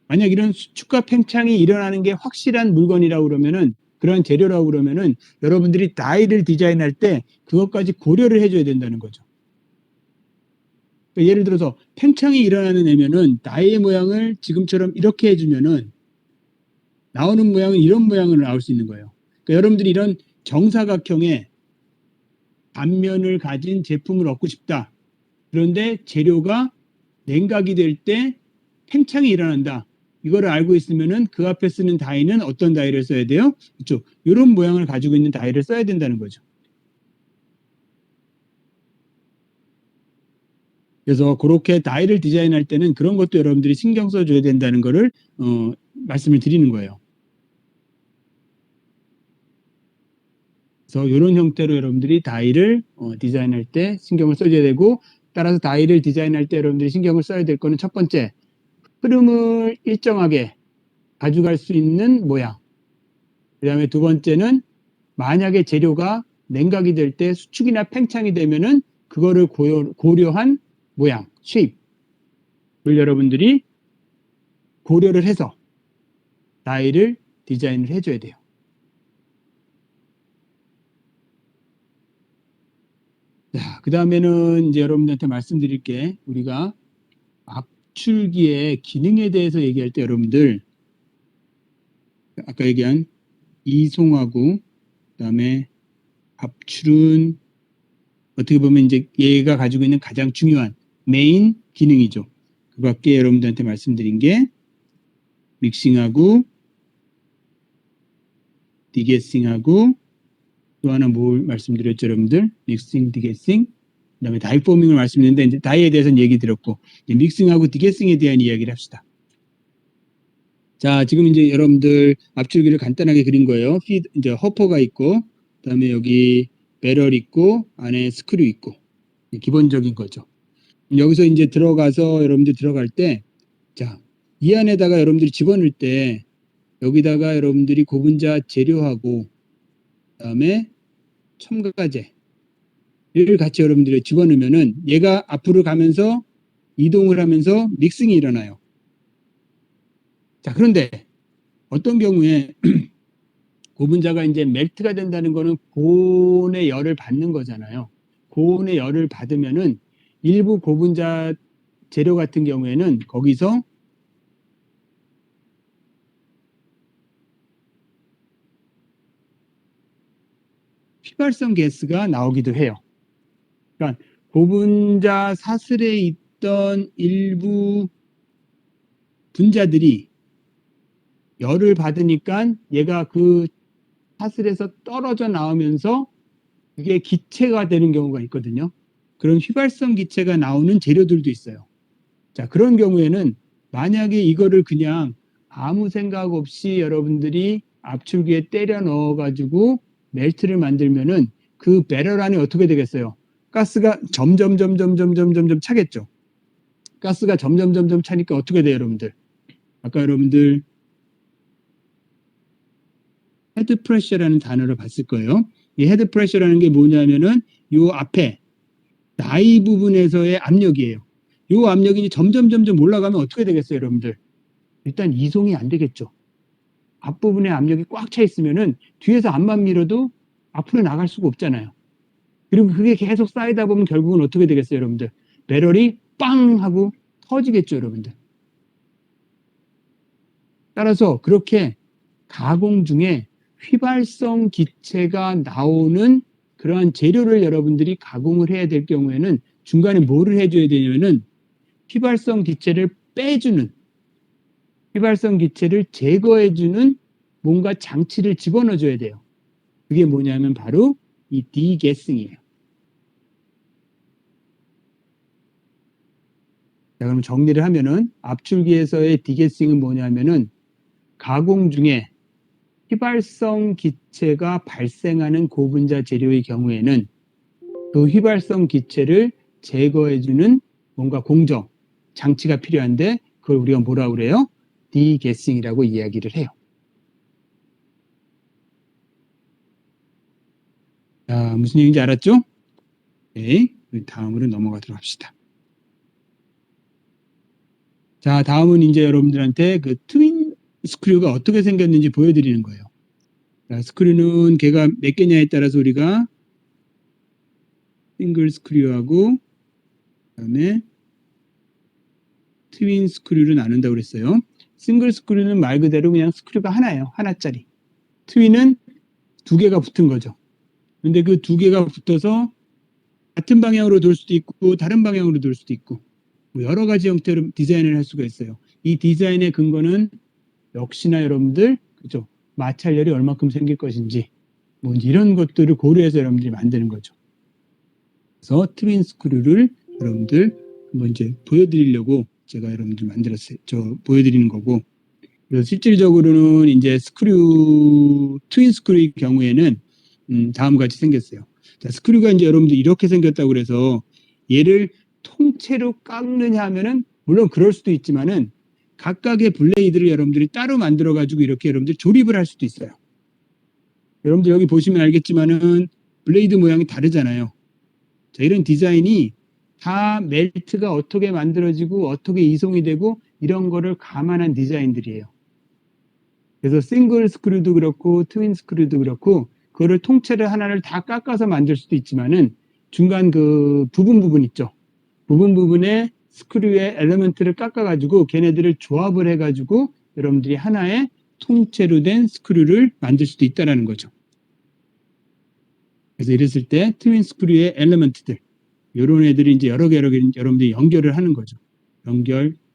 만약 이런 수축과 팽창이 일어나는 게 확실한 물건이라고 그러면은 그런 재료라고 그러면은 여러분들이 다이를 디자인할 때 그것까지 고려를 해줘야 된다는 거죠. 그러니까 예를 들어서 팽창이 일어나는 애면은 다이의 모양을 지금처럼 이렇게 해주면은 나오는 모양은 이런 모양으로 나올 수 있는 거예요. 그러니까 여러분들이 이런 정사각형의 단면을 가진 제품을 얻고 싶다. 그런데 재료가 냉각이 될 때 팽창이 일어난다. 이거를 알고 있으면은 그 앞에 쓰는 다이는 어떤 다이를 써야 돼요? 그렇죠. 이런 모양을 가지고 있는 다이를 써야 된다는 거죠. 그래서 그렇게 다이를 디자인할 때는 그런 것도 여러분들이 신경 써줘야 된다는 거를 말씀을 드리는 거예요. 그래서 이런 형태로 여러분들이 다이를 디자인할 때 신경을 써줘야 되고 따라서 다이를 디자인할 때 여러분들이 신경을 써야 될 거는 첫 번째 흐름을 일정하게 가져갈 수 있는 모양. 그 다음에 두 번째는 만약에 재료가 냉각이 될 때 수축이나 팽창이 되면은 그거를 고려한 모양, 쉐입을 여러분들이 고려를 해서 다이를 디자인을 해줘야 돼요. 자, 그 다음에는 이제 여러분들한테 말씀드릴 게 우리가 압출기의 기능에 대해서 얘기할 때 여러분들 아까 얘기한 이송하고 그다음에 압출은 어떻게 보면 이제 얘가 가지고 있는 가장 중요한 메인 기능이죠. 그 밖에 여러분들한테 말씀드린 게 믹싱하고 디게싱하고 또 하나 뭘 말씀드렸죠 여러분들? 믹싱, 디게싱, 그다음에 다이 포밍을 말씀드렸는데 이제 다이에 대해서는 얘기 드렸고 이제 믹싱하고 디게싱에 대한 이야기를 합시다. 자, 지금 이제 여러분들 압출기를 간단하게 그린 거예요. 이제 허퍼가 있고 그다음에 여기 배럴 있고 안에 스크류 있고 기본적인 거죠. 여기서 이제 들어가서 여러분들 들어갈 때 자, 이 안에다가 여러분들이 집어넣을 때 여기다가 여러분들이 고분자 재료하고 그다음에 첨가제를 같이 여러분들이 집어넣으면은 얘가 앞으로 가면서 이동을 하면서 믹싱이 일어나요. 자, 그런데 어떤 경우에 고분자가 이제 멜트가 된다는 거는 고온의 열을 받는 거잖아요. 고온의 열을 받으면은 일부 고분자 재료 같은 경우에는 거기서 휘발성 가스가 나오기도 해요. 그러니까 고분자 사슬에 있던 일부 분자들이 열을 받으니까 얘가 그 사슬에서 떨어져 나오면서 그게 기체가 되는 경우가 있거든요. 그런 휘발성 기체가 나오는 재료들도 있어요. 자, 그런 경우에는 만약에 이거를 그냥 아무 생각 없이 여러분들이 압출기에 때려 넣어가지고 멜트를 만들면은 그 배럴 안에 어떻게 되겠어요? 가스가 점점 차겠죠. 가스가 점점 차니까 어떻게 돼요, 여러분들? 아까 여러분들 헤드 프레셔라는 단어를 봤을 거예요. 이 헤드 프레셔라는 게 뭐냐면은 요 앞에 나이 부분에서의 압력이에요. 요 압력이 점점 올라가면 어떻게 되겠어요, 여러분들? 일단 이송이 안 되겠죠. 앞부분에 압력이 꽉 차 있으면은 뒤에서 앞만 밀어도 앞으로 나갈 수가 없잖아요. 그리고 그게 계속 쌓이다 보면 결국은 어떻게 되겠어요, 여러분들? 배럴이 빵 하고 터지겠죠, 여러분들. 따라서 그렇게 가공 중에 휘발성 기체가 나오는 그러한 재료를 여러분들이 가공을 해야 될 경우에는 중간에 뭐를 해줘야 되냐면은 휘발성 기체를 빼주는, 휘발성 기체를 제거해주는 뭔가 장치를 집어넣어줘야 돼요. 그게 뭐냐면 바로 이 디게싱이에요. 자, 그럼 정리를 하면은 압출기에서의 디게싱은 뭐냐면은 가공 중에 휘발성 기체가 발생하는 고분자 재료의 경우에는 그 휘발성 기체를 제거해주는 뭔가 공정, 장치가 필요한데 그걸 우리가 뭐라 그래요? 디게싱이라고 이야기를 해요. 자, 무슨 얘기인지 알았죠? 네, 다음으로 넘어가도록 합시다. 자, 다음은 이제 여러분들한테 그 트윈 스크류가 어떻게 생겼는지 보여드리는 거예요. 자, 스크류는 걔가 몇 개냐에 따라서 우리가 싱글 스크류하고 그다음에 트윈 스크류를 나눈다고 그랬어요. 싱글 스크류는 말 그대로 그냥 스크류가 하나예요. 하나짜리. 트윈은 두 개가 붙은 거죠. 근데 그 두 개가 붙어서 같은 방향으로 돌 수도 있고 다른 방향으로 돌 수도 있고 뭐 여러 가지 형태로 디자인을 할 수가 있어요. 이 디자인의 근거는 역시나 여러분들 그죠? 마찰열이 얼마큼 생길 것인지 뭐 이런 것들을 고려해서 여러분들이 만드는 거죠. 그래서 트윈 스크류를 여러분들 한번 이제 보여드리려고 제가 여러분들 만들었어요. 저 보여드리는 거고. 그래서 실질적으로는 이제 스크류 트윈 스크류의 경우에는 다음과 같이 생겼어요. 자, 스크류가 이제 여러분들 이렇게 생겼다고 그래서 얘를 통째로 깎느냐 하면은 물론 그럴 수도 있지만은 각각의 블레이드를 여러분들이 따로 만들어 가지고 이렇게 여러분들 조립을 할 수도 있어요. 여러분들 여기 보시면 알겠지만은 블레이드 모양이 다르잖아요. 자, 이런 디자인이 다 멜트가 어떻게 만들어지고 어떻게 이송이 되고 이런 거를 감안한 디자인들이에요. 그래서 싱글 스크류도 그렇고 트윈 스크류도 그렇고 그거를 통째로 하나를 다 깎아서 만들 수도 있지만은 중간 그 부분 있죠. 부분에 스크류의 엘리먼트를 깎아가지고 걔네들을 조합을 해가지고 여러분들이 하나의 통째로 된 스크류를 만들 수도 있다라는 거죠. 그래서 이랬을 때 트윈 스크류의 엘리먼트들 이런 애들이 이제 여러 개 여러분들이 연결을 하는 거죠.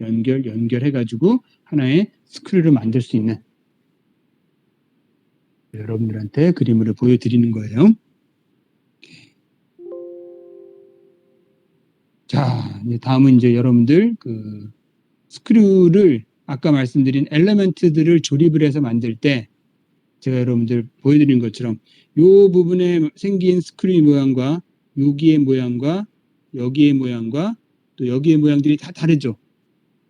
연결해가지고 하나의 스크류를 만들 수 있는 여러분들한테 그림으로 보여드리는 거예요. 자, 이제 다음은 이제 여러분들 그 스크류를 아까 말씀드린 엘리먼트들을 조립을 해서 만들 때 제가 여러분들 보여드린 것처럼 이 부분에 생긴 스크류 모양과 여기의 모양과 여기의 모양과 또 여기의 모양들이 다 다르죠.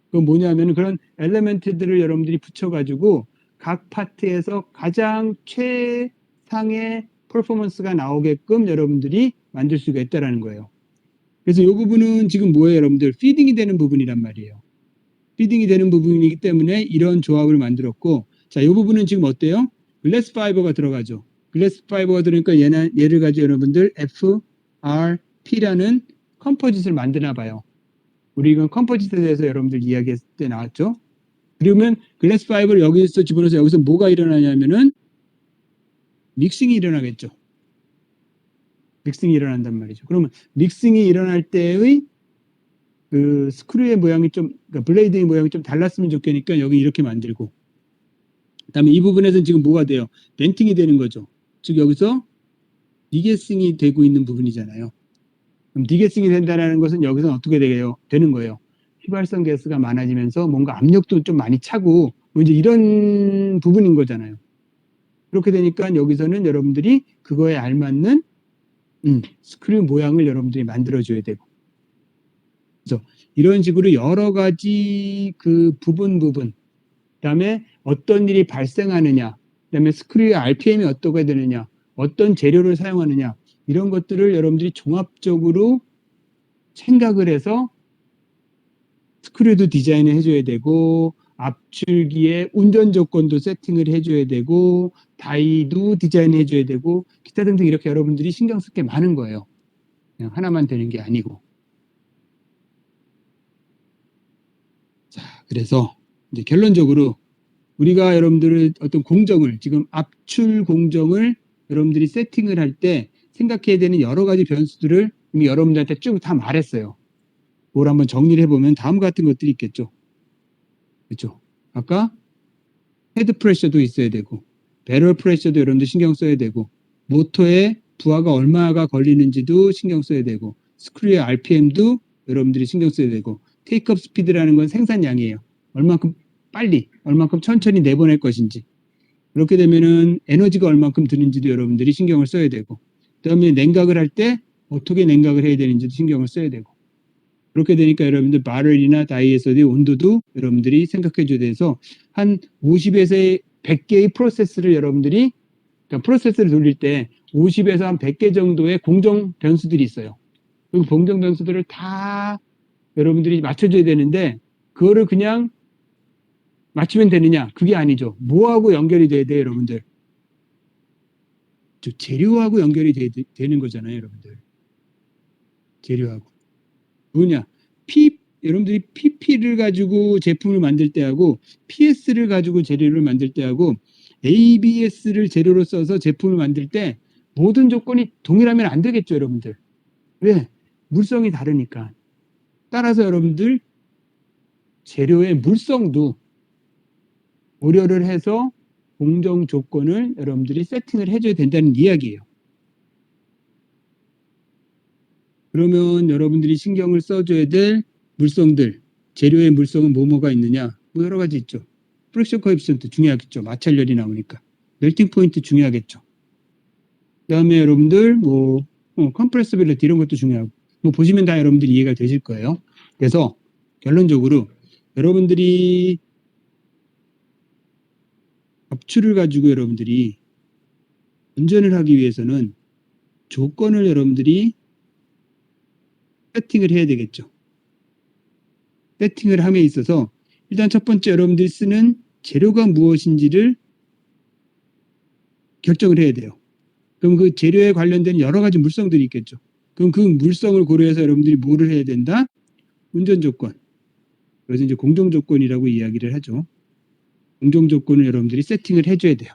그건 뭐냐면 그런 엘리먼트들을 여러분들이 붙여가지고 각 파트에서 가장 최상의 퍼포먼스가 나오게끔 여러분들이 만들 수가 있다는 거예요. 그래서 이 부분은 지금 뭐예요, 여러분들? 피딩이 되는 부분이란 말이에요. 피딩이 되는 부분이기 때문에 이런 조합을 만들었고, 자, 이 부분은 지금 어때요? 글래스 파이버가 들어가죠. 글래스 파이버가 들어가니까 얘를 가지고 여러분들 FRP라는 컴포짓을 만드나 봐요. 우리 이건 컴포짓에 대해서 여러분들 이야기했을 때 나왔죠. 그러면 글래스 파이버를 여기서 집어넣어서 여기서 뭐가 일어나냐면은 믹싱이 일어나겠죠. 믹싱이 일어난단 말이죠. 그러면 믹싱이 일어날 때의 그 스크류의 모양이 좀, 그러니까 블레이드의 모양이 좀 달랐으면 좋겠으니까 여기 이렇게 만들고, 그다음에 이 부분에서는 지금 뭐가 돼요? 벤팅이 되는 거죠. 즉 여기서 디게싱이 되고 있는 부분이잖아요. 그럼 디게싱이 된다는 것은 여기서는 어떻게 되는 거예요? 휘발성 가스가 많아지면서 뭔가 압력도 좀 많이 차고 뭐 이제 이런 부분인 거잖아요. 그렇게 되니까 여기서는 여러분들이 그거에 알맞는 스크류 모양을 여러분들이 만들어줘야 되고, 그래서 이런 식으로 여러 가지 그 부분, 그다음에 어떤 일이 발생하느냐, 그다음에 스크류의 RPM이 어떻게 되느냐, 어떤 재료를 사용하느냐, 이런 것들을 여러분들이 종합적으로 생각을 해서 스크류도 디자인을 해줘야 되고, 압출기의 운전 조건도 세팅을 해줘야 되고, 다이도 디자인을 해줘야 되고, 기타 등등 이렇게 여러분들이 신경 쓸 게 많은 거예요. 그냥 하나만 되는 게 아니고. 자, 그래서 이제 결론적으로 우리가 여러분들의 어떤 공정을, 지금 압출 공정을 여러분들이 세팅을 할 때 생각해야 되는 여러 가지 변수들을 이미 여러분들한테 쭉 다 말했어요. 그걸 한번 정리를 해보면 다음 같은 것들이 있겠죠. 그렇죠. 아까 헤드 프레셔도 있어야 되고, 배럴 프레셔도 여러분들 신경 써야 되고, 모터의 부하가 얼마가 걸리는지도 신경 써야 되고, 스크류의 RPM도 여러분들이 신경 써야 되고, 테이크업 스피드라는 건 생산량이에요. 얼마큼 빨리, 얼마큼 천천히 내보낼 것인지. 그렇게 되면은 에너지가 얼마큼 드는지도 여러분들이 신경을 써야 되고, 그다음에 냉각을 할 때 어떻게 냉각을 해야 되는지도 신경을 써야 되고, 그렇게 되니까 여러분들 바렐이나 다이에서의 온도도 여러분들이 생각해 줘야 돼서 한 50에서 100개의 프로세스를 여러분들이, 그러니까 프로세스를 돌릴 때 50에서 한 100개 정도의 공정 변수들이 있어요. 그 공정 변수들을 다 여러분들이 맞춰줘야 되는데 그거를 그냥 맞추면 되느냐? 그게 아니죠. 뭐하고 연결이 돼야 돼요, 여러분들? 재료하고 연결이 되는 거잖아요, 여러분들. 재료하고. 뭐냐? 여러분들이 PP를 가지고 제품을 만들 때하고 PS를 가지고 재료를 만들 때하고 ABS를 재료로 써서 제품을 만들 때 모든 조건이 동일하면 안 되겠죠, 여러분들. 왜? 물성이 다르니까. 따라서 여러분들 재료의 물성도 고려를 해서 공정 조건을 여러분들이 세팅을 해줘야 된다는 이야기예요. 그러면 여러분들이 신경을 써줘야 될 물성들, 재료의 물성은 뭐가 있느냐? 뭐 여러 가지 있죠. 프랙션 코에피션트 중요하겠죠. 마찰열이 나오니까. 멜팅 포인트 중요하겠죠. 그 다음에 여러분들 뭐 컴프레서빌리티 이런 것도 중요하고 뭐 보시면 다 여러분들이 이해가 되실 거예요. 그래서 결론적으로 여러분들이 압출을 가지고 여러분들이 운전을 하기 위해서는 조건을 여러분들이 세팅을 해야 되겠죠. 세팅을 함에 있어서 일단 첫 번째 여러분들이 쓰는 재료가 무엇인지를 결정을 해야 돼요. 그럼 그 재료에 관련된 여러 가지 물성들이 있겠죠. 그럼 그 물성을 고려해서 여러분들이 뭐를 해야 된다? 운전 조건. 그래서 이제 공정 조건이라고 이야기를 하죠. 공정 조건을 여러분들이 세팅을 해줘야 돼요.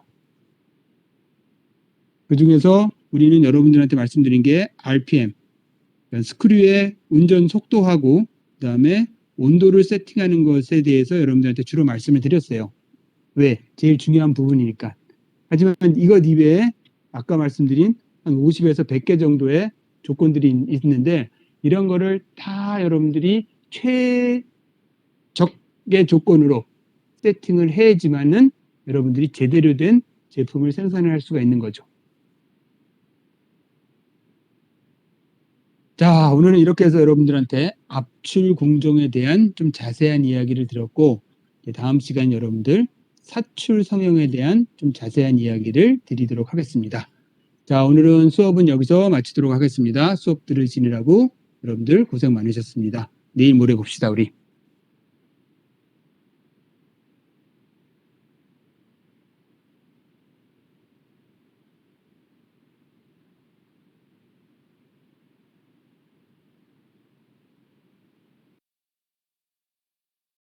그 중에서 우리는 여러분들한테 말씀드린 게 RPM, 그러니까 스크류의 운전 속도하고 그다음에 온도를 세팅하는 것에 대해서 여러분들한테 주로 말씀을 드렸어요. 왜? 제일 중요한 부분이니까. 하지만 이것 이외에 아까 말씀드린 한 50에서 100개 정도의 조건들이 있는데 이런 거를 다 여러분들이 최적의 조건으로 세팅을 해야지만은 여러분들이 제대로 된 제품을 생산을 할 수가 있는 거죠. 자, 오늘은 이렇게 해서 여러분들한테 압출 공정에 대한 좀 자세한 이야기를 들었고, 다음 시간 여러분들 사출 성형에 대한 좀 자세한 이야기를 드리도록 하겠습니다. 자, 오늘은 수업은 여기서 마치도록 하겠습니다. 수업 들으시느라고 여러분들 고생 많으셨습니다. 내일 모레 봅시다, 우리.